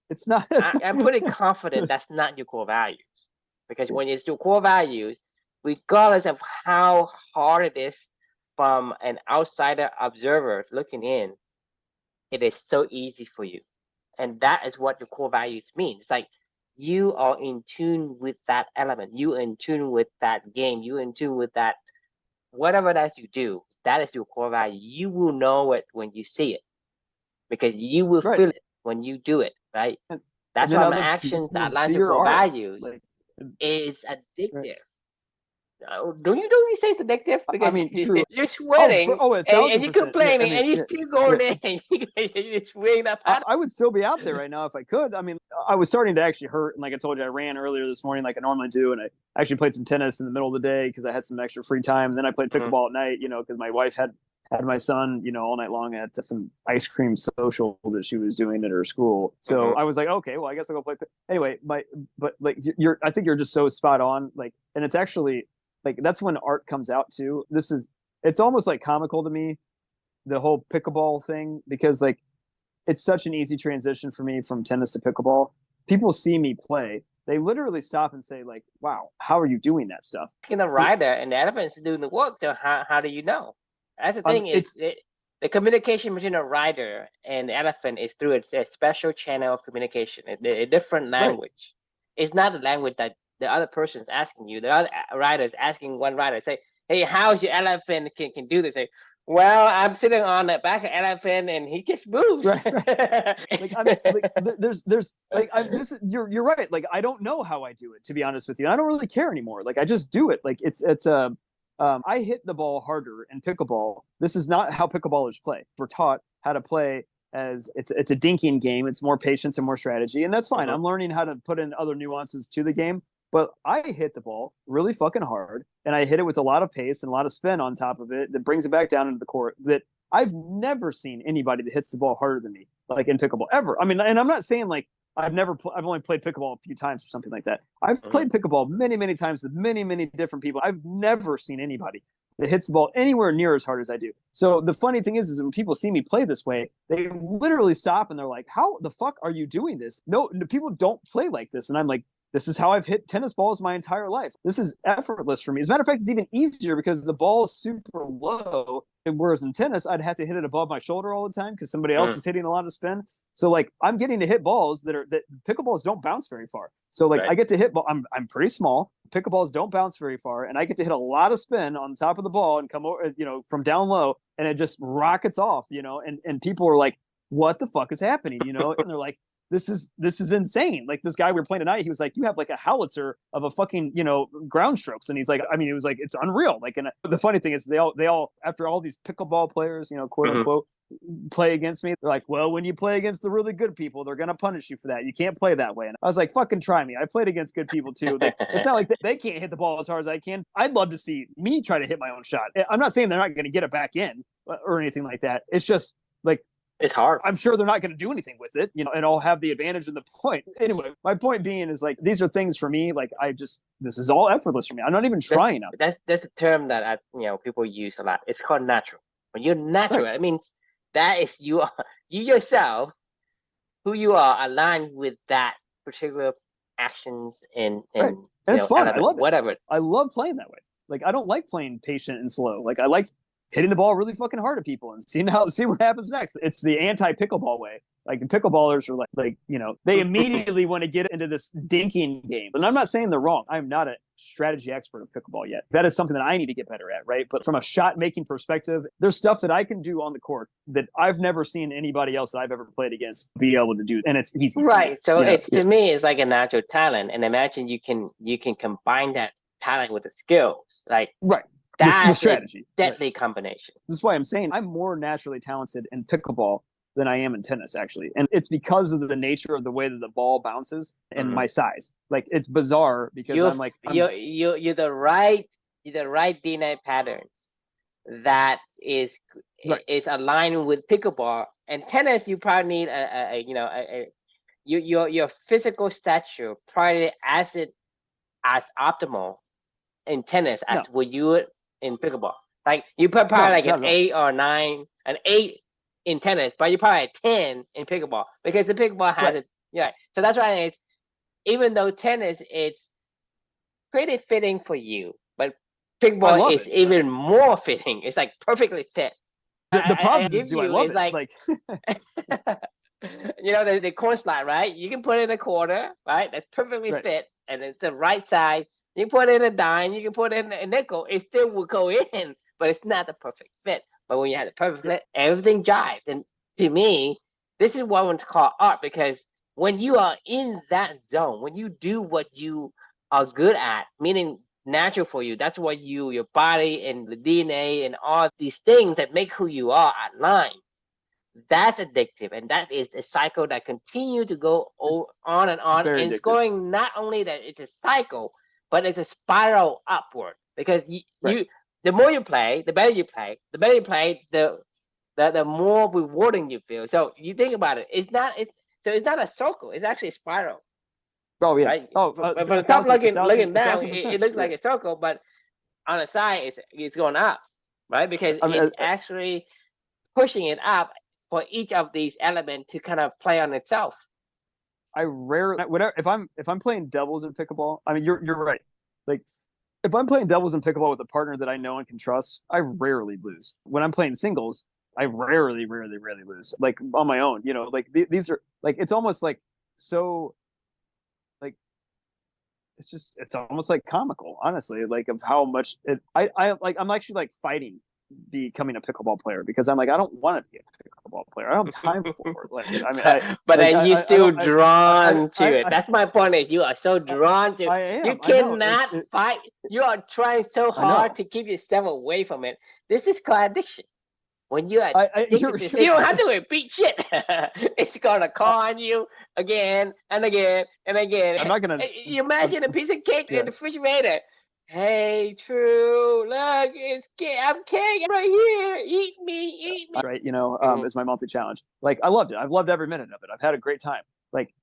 it's not. I'm pretty confident that's not your core values. Because when it's your core values, regardless of how hard it is from an outsider observer looking in, it is so easy for you. And that is what your core values mean. It's like you are in tune with that element. You're in tune with that game. You're in tune with that, whatever that you do, that is your core value. You will know it when you see it because you will feel it when you do it, right? That's why my actions that align to core values is addictive. Don't you say it's addictive? Because I mean, true. You're sweating and you're complaining and you're still going in. You're sweating up. I would still be out there right now if I could. I mean, I was starting to actually hurt. And like I told you, I ran earlier this morning like I normally do. And I actually played some tennis in the middle of the day because I had some extra free time. And then I played pickleball at night, because my wife had my son, all night long at some ice cream social that she was doing at her school. So I was like, okay, well, I guess I'll go play. Anyway, but like I think you're just so spot on. Like, and it's actually, like that's when art comes out too. It's almost like comical to me, the whole pickleball thing, because like it's such an easy transition for me from tennis to pickleball. People see me play, they literally stop and say like, wow, how are you doing that stuff? The rider and the elephant is doing the work. So how do you know? That's the thing. The communication between a rider and the elephant is through a special channel of communication, a different language. It's not the language that the other person is asking you. The other rider is asking one rider, say, hey, how's your elephant can do this? Say, well, I'm sitting on the back of elephant and he just moves. You're right. Like, I don't know how I do it, to be honest with you. I don't really care anymore. Like, I just do it. Like I hit the ball harder in pickleball. This is not how pickleballers play. We're taught how to play as it's a dinking game. It's more patience and more strategy. And that's fine. I'm learning how to put in other nuances to the game. But I hit the ball really fucking hard, and I hit it with a lot of pace and a lot of spin on top of it that brings it back down into the court. That I've never seen anybody that hits the ball harder than me, like in pickleball, ever. I mean, and I'm not saying like I've only played pickleball a few times or something like that. I've played pickleball many, many times with many, many different people. I've never seen anybody that hits the ball anywhere near as hard as I do. So the funny thing is when people see me play this way, they literally stop and they're like, how the fuck are you doing this? No, people don't play like this. And I'm like, this is how I've hit tennis balls my entire life. This is effortless for me. As a matter of fact, it's even easier because the ball is super low. Whereas in tennis, I'd have to hit it above my shoulder all the time because somebody else is hitting a lot of spin. So like I'm getting to hit balls that pickleballs don't bounce very far. So like I get to hit ball. I'm pretty small. Pickleballs don't bounce very far, and I get to hit a lot of spin on top of the ball and come over, from down low, and it just rockets off, and people are like, what the fuck is happening? And they're like, this is insane. Like this guy we were playing tonight, he was like, you have like a howitzer of a fucking, ground strokes. And he's like, it was like, it's unreal. Like, and the funny thing is they all, after all these pickleball players, quote unquote, play against me, they're like, well, when you play against the really good people, they're going to punish you for that. You can't play that way. And I was like, fucking try me. I played against good people too. It's not like they can't hit the ball as hard as I can. I'd love to see me try to hit my own shot. I'm not saying they're not going to get it back in or anything like that. It's just like, it's hard. I'm sure they're not going to do anything with it, and I'll have the advantage and the point. Anyway, my point being is like, these are things for me. Like this is all effortless for me. I'm not even trying now. That's the term that people use a lot. It's called natural. When you're natural, it means that is you yourself, who you are, aligned with that particular actions and it's fun. I love it. Whatever. I love playing that way. Like I don't like playing patient and slow. Like I like hitting the ball really fucking hard at people and see what happens next. It's the anti-pickleball way. Like the pickleballers are like they immediately want to get into this dinking game. And I'm not saying they're wrong. I'm not a strategy expert of pickleball yet. That is something that I need to get better at, right? But from a shot making perspective, there's stuff that I can do on the court that I've never seen anybody else that I've ever played against be able to do. And it's easy. Right. So to me, it's like a natural talent. And imagine you can combine that talent with the skills. Like that's the strategy. Deadly combination. This is why I'm saying I'm more naturally talented in pickleball than I am in tennis, actually. And it's because of the nature of the way that the ball bounces and my size. Like it's bizarre because you're the right DNA patterns that is aligned with pickleball. And tennis, you probably need your physical stature probably as optimal in tennis as would you would in pickleball. Like you put probably an 8 or 9, an 8 in tennis, but you probably a 10 in pickleball because the pickleball has it. Yeah. So that's why it's, even though tennis it's pretty fitting for you, but pickleball is even more fitting. It's like perfectly fit. The problem is, I love it? Like the corn slide, right? You can put it in a quarter, right? That's perfectly fit, and it's the right side. You put in a dime, you can put in a nickel, it still will go in, but it's not the perfect fit. But when you have the perfect fit, everything jives. And to me, this is what I want to call art, because when you are in that zone, when you do what you are good at, meaning natural for you, that's what your body and the DNA and all these things that make who you are aligns. That's addictive, and that is a cycle that continue to go on and on. And it's going, not only that it's a cycle, but it's a spiral upward, because you the more you play, the better you play. The better you play, the more rewarding you feel. So you think about it. It's not a circle. It's actually a spiral. Oh yeah. Right? From the top looking down, it looks like a circle, but on the side it's going up, right? Because it's actually pushing it up for each of these elements to kind of play on itself. I rarely, if I'm playing doubles in pickleball, I mean, you're right. Like if I'm playing doubles in pickleball with a partner that I know and can trust, I rarely lose. When I'm playing singles, I rarely lose. Like on my own, like these are like, it's almost like so, like it's almost like comical, honestly, like of how much I'm actually like fighting becoming a pickleball player, because I'm like, I don't want to be a pickleball player. I don't have time for it. Like, I mean, but then you're still drawn to it. That's my point. Is you are so drawn to it. I am. You cannot fight. You are trying so hard to keep yourself away from it. This is called addiction. When you are addicted, you don't have to repeat shit. It's gonna call on you again and again and again. I'm not gonna. You imagine a piece of cake in the refrigerator. Hey, True, look, I'm cake right here. Eat me. Right, is my monthly challenge. Like, I loved it. I've loved every minute of it. I've had a great time. Like,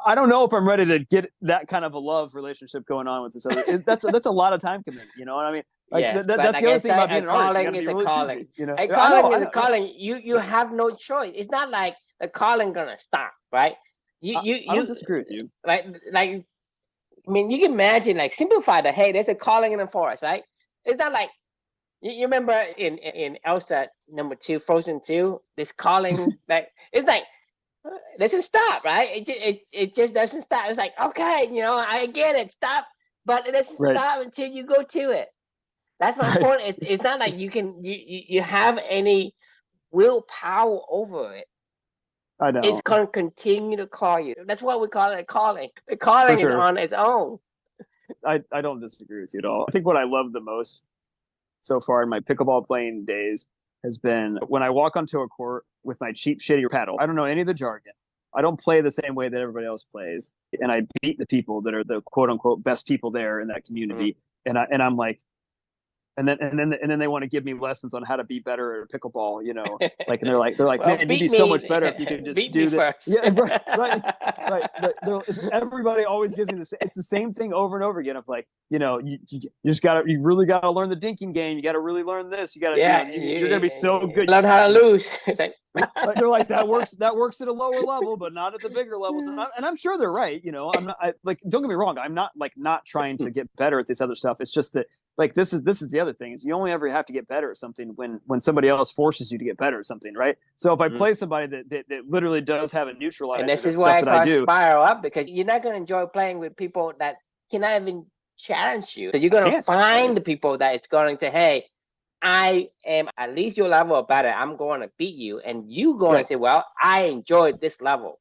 I don't know if I'm ready to get that kind of a love relationship going on with this other. That's a lot of time commitment. You know what I mean? Like, that's the other thing about being an artist. Calling is a calling. A calling is a calling. You have no choice. It's not like the calling gonna stop, right? I don't disagree with you. Like I mean, you can imagine, like, simplify that. Hey, there's a calling in the forest, right? It's not like you remember in Elsa #2, Frozen 2, this calling, like, it's like, it doesn't stop, right? It just doesn't stop. It's like, okay, I get it, stop, but it doesn't Right. stop until you go to it. That's my Right. point. It's not like you have any willpower over it. I know. It's going to continue to call you. That's why we call it a calling. The calling is on its own. I don't disagree with you at all. I think what I love the most so far in my pickleball playing days has been when I walk onto a court with my cheap, shitty paddle. I don't know any of the jargon. I don't play the same way that everybody else plays. And I beat the people that are the quote unquote best people there in that community. Mm-hmm. And I'm like, and then they want to give me lessons on how to be better at pickleball, like, and they're like, well, man, you'd be so much better if you could just do that. Yeah, right. Everybody always gives me this. It's the same thing over and over again. Of like, you really gotta learn the dinking game. You gotta really learn this. You gotta, you're gonna be so good. Learn how to lose. They're like, that works at a lower level, but not at the bigger levels. And I'm sure they're right. I'm not don't get me wrong. I'm not trying to get better at this other stuff. It's just that, like, this is the other thing, is you only ever have to get better at something when somebody else forces you to get better at something, right? So if I play somebody that literally does have a neutralizer, and this is why I spiral up, because you're not going to enjoy playing with people that cannot even challenge you. So you're going to find the people that it's going to say, hey, I am at least your level or better. I'm going to beat you, and you going to say, well, I enjoyed this level,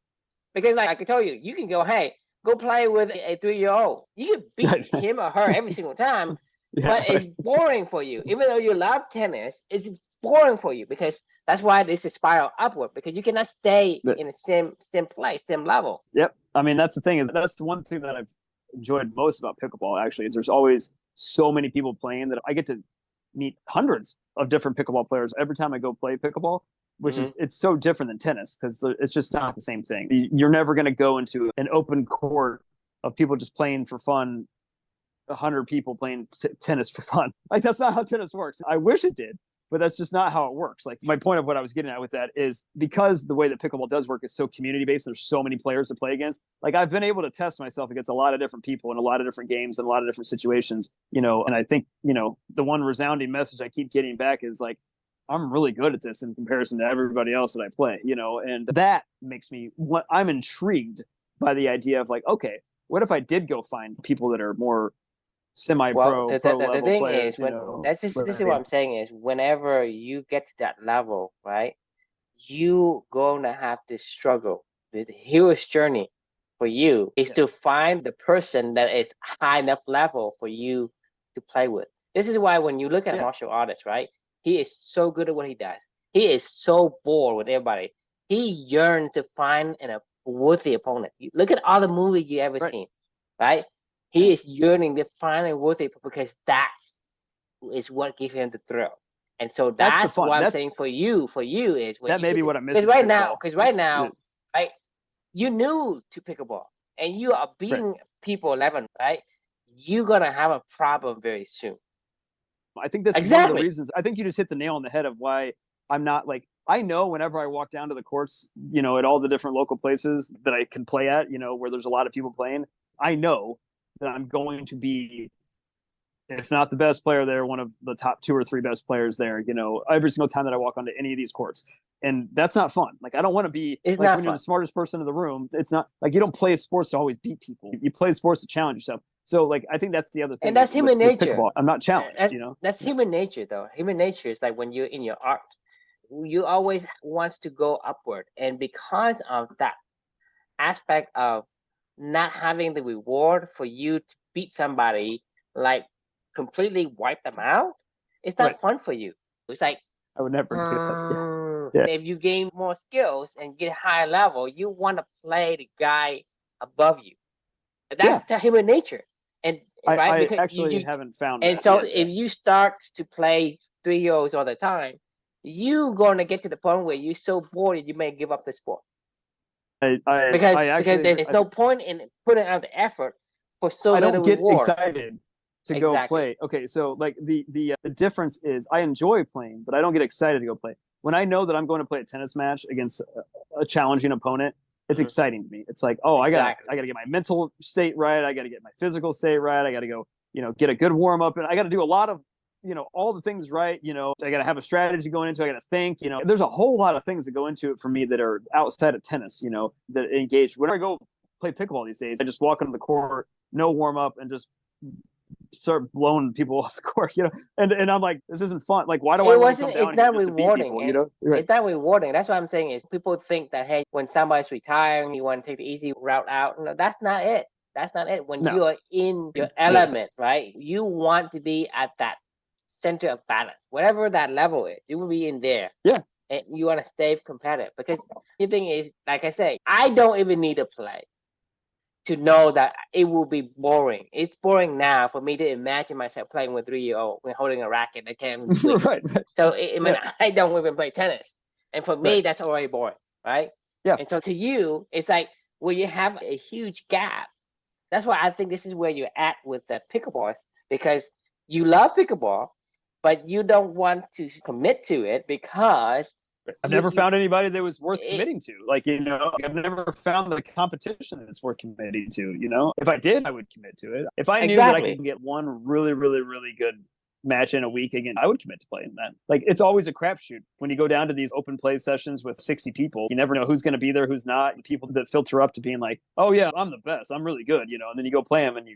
because like I told you, you can go, hey, go play with a 3-year-old. You can beat him or her every single time. But it's boring for you. Even though you love tennis, it's boring for you, because that's why this is spiral upward, because you cannot stay in the same place, same level. Yep. I mean, that's the thing, is that's the one thing that I've enjoyed most about pickleball, actually, is there's always so many people playing that I get to meet hundreds of different pickleball players every time I go play pickleball, which is, it's so different than tennis, because it's just not the same thing. You're never going to go into an open court of people just playing for fun, 100 people playing tennis for fun. Like, that's not how tennis works. I wish it did, but that's just not how it works. Like, my point of what I was getting at with that is, because the way that pickleball does work is so community based, there's so many players to play against. Like, I've been able to test myself against a lot of different people in a lot of different games and a lot of different situations, and I think, the one resounding message I keep getting back is, like, I'm really good at this in comparison to everybody else that I play, and that makes I'm intrigued by the idea of, like, okay, what if I did go find people that are more semi-pro, pro level the thing players, is, this is what I'm saying is, whenever you get to that level, right, you gonna have to struggle. The hero's journey for you is to find the person that is high enough level for you to play with. This is why when you look at martial artists, right, he is so good at what he does. He is so bored with everybody. He yearns to find a worthy opponent. You look at all the movies you ever seen, right? He is yearning to find a worthy, because that is what gives him the thrill. And so that's what I'm saying for you is, when that may be what I'm missing. Because right now, right, you're new to pickleball and you are beating people 11, right? You're gonna have a problem very soon. I think this is one of the reasons. I think you just hit the nail on the head of why I'm not, like, I know whenever I walk down to the courts, at all the different local places that I can play at, where there's a lot of people playing, I know that I'm going to be, if not the best player there, one of the top 2 or 3 best players there, every single time that I walk onto any of these courts. And that's not fun. Like, I don't want to be, like, when you're the smartest person in the room, it's not like, you don't play sports to always beat people. You play sports to challenge yourself. So, like, I think that's the other thing. And that's human nature. Pickleball. I'm not challenged, That's human nature, though. Human nature is like, when you're in your art, you always wants to go upward. And because of that aspect of not having the reward for you to beat somebody, like, completely wipe them out, it's not fun for you. It's like, I would never do that. If you gain more skills and get higher level, you want to play the guy above you. That's the human nature. And I actually haven't found and that. So if you start to play 3-year-olds all the time, you're going to get to the point where you're so bored that you may give up the sport. Because there's no point in putting out the effort for so little reward. I don't get excited to go play. Okay, so, like, the difference is, I enjoy playing, but I don't get excited to go play. When I know that I'm going to play a tennis match against a challenging opponent, it's exciting to me. It's like, oh, Exactly. I gotta get my mental state right. I gotta get my physical state right. I gotta go, get a good warm up, and I gotta do a lot of, all the things right. I gotta have a strategy going into it. I gotta think, there's a whole lot of things that go into it for me that are outside of tennis, that engage. When I go play pickleball these days, I just walk onto the court, no warm up, and just start blowing people off the court, and I'm like, this isn't fun. Like, why do I want to come down here just to beat people, Right. It's not rewarding. That's what I'm saying is people think that, hey, when somebody's retiring, you want to take the easy route out. No, that's not it. That's not it. When you are in your element, right? You want to be at that center of balance, whatever that level is. You will be in there. Yeah. And you want to stay competitive, because the thing is, like I say, I don't even need to play to know that it will be boring. It's boring now for me to imagine myself playing with 3-year-old when holding a racket. I can't even swing. Right. So I don't even play tennis, and for me, that's already boring, right? Yeah. And so to you, it's like, well, you have a huge gap. That's why I think this is where you're at with the pickleball, because you love pickleball, but you don't want to commit to it because I've never found anybody that was worth committing to. Like, I've never found the competition that's worth committing to. If I did, I would commit to it. If I knew that I could get one really, really, really good match in a week again, I would commit to playing that. Like, it's always a crapshoot when you go down to these open play sessions with 60 people. You never know who's going to be there, who's not. People that filter up to being like, oh yeah, I'm the best, I'm really good, and then you go play them, and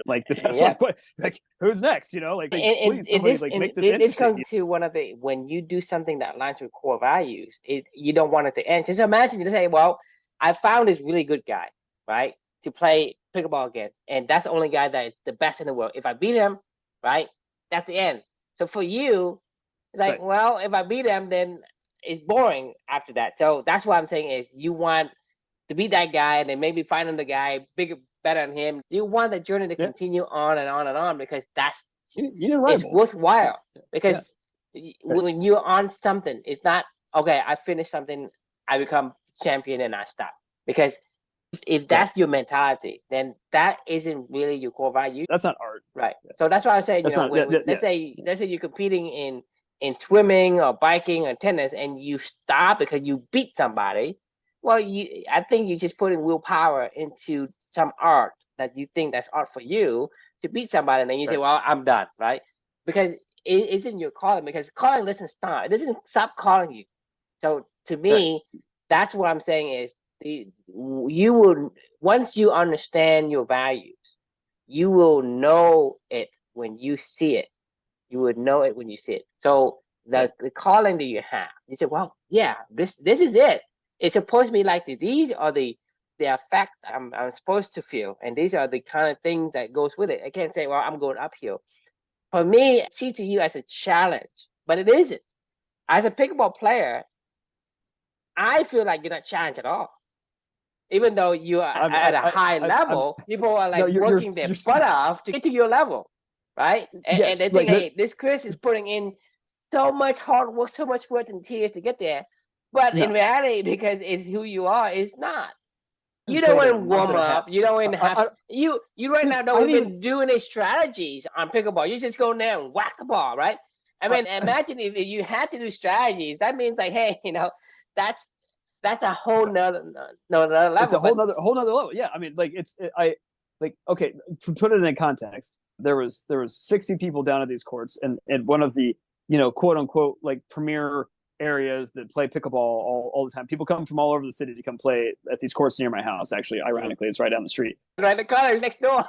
like, that's like, what, like, who's next, like, please, somebody, like, make this interesting. This comes to one of the, when you do something that aligns with core values, you don't want it to end. Just imagine you say, well, I found this really good guy, right, to play pickleball against, and that's the only guy that is the best in the world. If I beat him, right, that's the end. So for you, like, well, if I beat him, then it's boring after that. So that's what I'm saying is, you want to beat that guy, and then maybe find another guy bigger, better than him. You want the journey to continue on and on and on, because that's it's worthwhile. Because when you're on something, it's not, okay, I finished something, I become champion, and I stop. Because if that's your mentality, then that isn't really your core value. That's not art, right? So that's why I say, let's say you're competing in swimming or biking or tennis, and you stop because you beat somebody. Well, I think you're just putting willpower into some art that you think that's art for you to beat somebody, and then you say, well, I'm done, right? Because it isn't your calling, because calling doesn't stop. It doesn't stop calling you. So to me, that's what I'm saying is, you will, once you understand your values, you will know it when you see it. You would know it when you see it. So the calling that you have, you say, well, yeah, this is it. It's supposed to be like this. These are the effects I'm supposed to feel, and these are the kind of things that goes with it. I can't say, well, I'm going uphill. For me, I see to you as a challenge, but it isn't. As a pickleball player, I feel like you're not challenged at all. Even though you are at a high level, people are like working their butt off to get to your level, right? And they think, hey, this Chris is putting in so much hard work, so much sweat and tears to get there. But in reality, because it's who you are, it's not. You don't even warm up. You don't even have. You right now don't even do any strategies on pickleball. You just go in there and whack the ball, right? I mean, imagine if you had to do strategies. That means like, hey, that's a whole nother level. It's a whole nother level. Yeah, I mean, like, okay, to put it in context, there was 60 people down at these courts, and one of the quote unquote like premier areas that play pickleball all the time. People come from all over the city to come play at these courts near my house. Actually, ironically, it's right down the street. Right, the corner next door.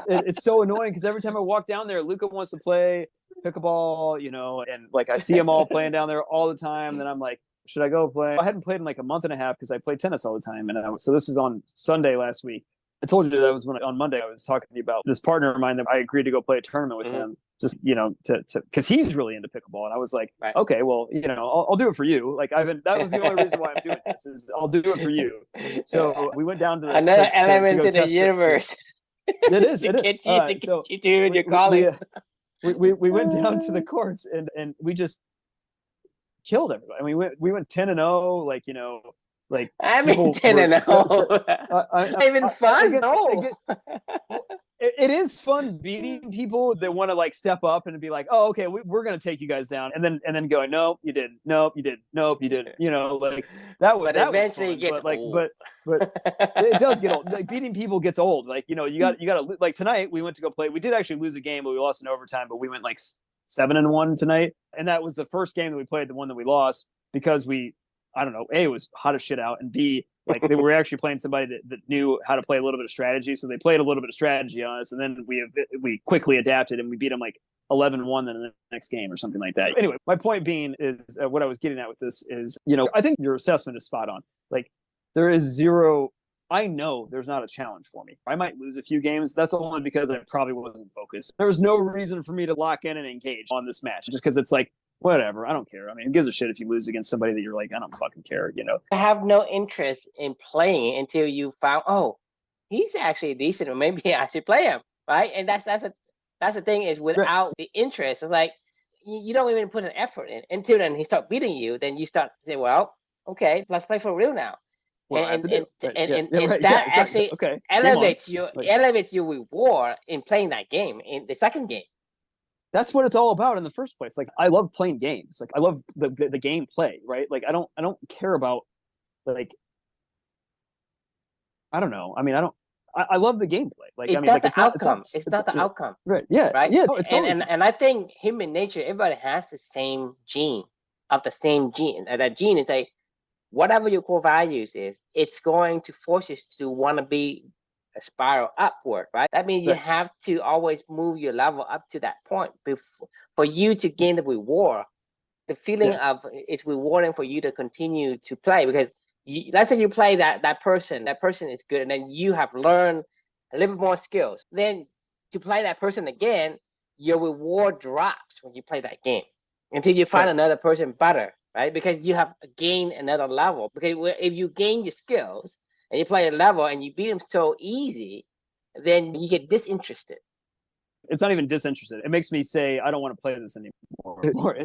It's so annoying because every time I walk down there, Luca wants to play pickleball, and like I see them all playing down there all the time. Then I'm like, should I go play? I hadn't played in like a month and a half because I played tennis all the time. And so this is on Sunday last week. I told you that was on Monday I was talking to you about this partner of mine that I agreed to go play a tournament with him, just, to because he's really into pickleball. And I was like, okay, well, I'll do it for you. Like, that was the only reason why I'm doing this, is I'll do it for you. So we went down to another element in the universe. It is. It is. So you do with your colleagues. We went down to the courts and we just killed everybody. I mean, we went 10-0, like, Like I mean, people 10 and were 0. not even fun. No. It is fun beating people that want to like step up and be like, oh, okay, we're going to take you guys down. And then going, nope, you didn't. Nope, you didn't. Nope, you didn't. You know, like that was, But that was eventually fun. it gets But like, old. but it does get old. Like beating people gets old. Like, you know, you got to like tonight we went to go play. We did actually lose a game, but we lost in overtime, but we went like 7-1 tonight. And that was the first game that we played, the one that we lost because I don't know, A, it was hot as shit out, and B, like they were actually playing somebody that knew how to play a little bit of strategy. So they played a little bit of strategy on us, and then we quickly adapted and we beat them like 11-1 in the next game or something like that. Anyway, my point being is what I was getting at with this is, you know, I think your assessment is spot on. Like there is zero, I know there's not a challenge for me. I might lose a few games. That's only because I probably wasn't focused. There was no reason for me to lock in and engage on this match just because it's like, whatever, I don't care. I mean, who gives a shit if you lose against somebody that you're like, I don't fucking care, you know? I have no interest in playing until you found, oh, he's actually decent, or maybe I should play him, right? And that's the thing is without the interest, it's like you don't even put an effort in until then he start beating you. Then you start to say, well, okay, let's play for real now. And that actually elevates your reward in playing that game in the second game. That's what it's all about in the first place. Like I love playing games. Like I love the game play, right? Like I don't care about like I don't know. I mean, I love the gameplay. Like it's I mean, not like the outcome. It's not the outcome. Right. Yeah. Right. Yeah. No, it's totally and I think human nature, everybody has the same gene of the same gene. And that gene is like whatever your core values is, it's going to force you to want to be a spiral upward, right? That means you have to always move your level up to that point before for you to gain the reward. The feeling of it's rewarding for you to continue to play because let's say you play that person is good, and then you have learned a little bit more skills. Then to play that person again, your reward drops when you play that game until you find another person better, right? Because you have gained another level. Because if you gain your skills and you play a level and you beat them so easy, then you get disinterested. It's not even disinterested. It makes me say, I don't want to play this anymore.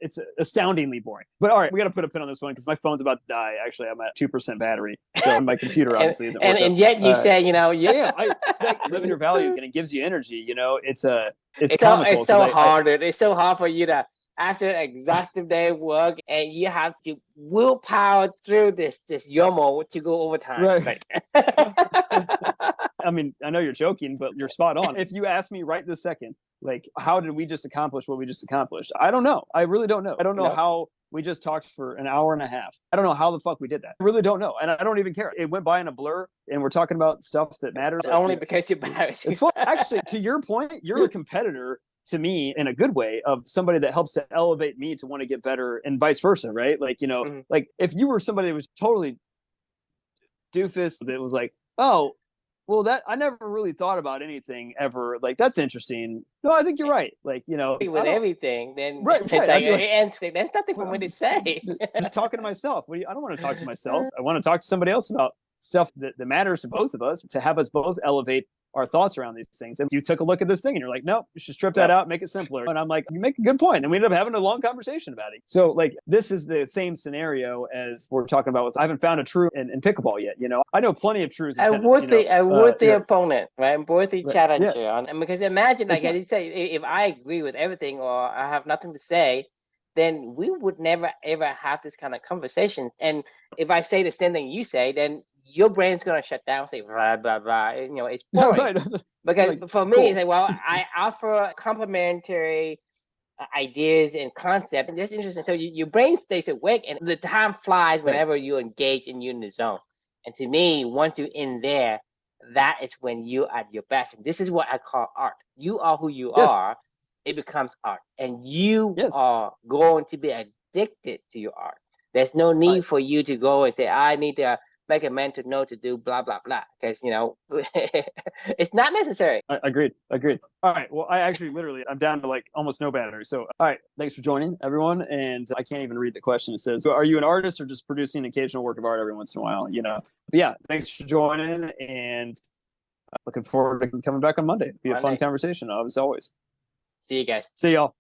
It's astoundingly boring. But all right, we got to put a pin on this one because my phone's about to die. Actually, I'm at 2% battery. So my computer obviously isn't working. And yet you say, you know, I live in your values and it gives you energy. You know, it's comical. It's so hard. It's so hard for you to, after an exhaustive day of work, and you have to willpower through this YOMO to go overtime. Right. I mean, I know you're joking, but you're spot on. If you ask me right this second, like, how did we just accomplish what we just accomplished? I don't know. I really don't know. I don't know how we just talked for an hour and a half. I don't know how the fuck we did that. I really don't know. And I don't even care. It went by in a blur and we're talking about stuff that matters. Only because you're bad. It's fun. Actually, to your point, you're a competitor to me in a good way of somebody that helps to elevate me to want to get better and vice versa, right? Like, you know, like if you were somebody that was totally doofus that was like, oh, well, that I never really thought about anything ever. Like, that's interesting. No, I think you're right. Like, you know, with everything, then right, it's like, there's nothing for me to say. I'm just talking to myself. I don't want to talk to myself. I want to talk to somebody else about stuff that matters to both of us, to have us both elevate our thoughts around these things. If you took a look at this thing and you're like, nope, you should strip that out, make it simpler. And I'm like, you make a good point. And we ended up having a long conversation about it. So like, this is the same scenario as we're talking about with, I haven't found a true in pickleball yet. You know, I know plenty of trues. I would the opponent, right? Would the challenger. And because imagine, like I say, if I agree with everything or I have nothing to say, then we would never, ever have this kind of conversations. And if I say the same thing you say, then your brain's going to shut down, say, blah, blah, blah. You know, it's boring. Right. Because like, for me, it's like, well, I offer complementary ideas and concepts, and that's interesting. So your brain stays awake, and the time flies whenever you engage and you're in the zone. And to me, once you're in there, that is when you're at your best. And this is what I call art. You are who you are. It becomes art. And you are going to be addicted to your art. There's no need for you to go and say, I need to make a mental note to do blah, blah, blah. Because, you know, it's not necessary. Agreed. All right. Well, I actually I'm down to like almost no battery. So, all right. Thanks for joining, everyone. And I can't even read the question. It says, so are you an artist or just producing an occasional work of art every once in a while? You know, but yeah, thanks for joining. And looking forward to coming back on Monday. It'll be a fun conversation, as always. See you guys. See y'all.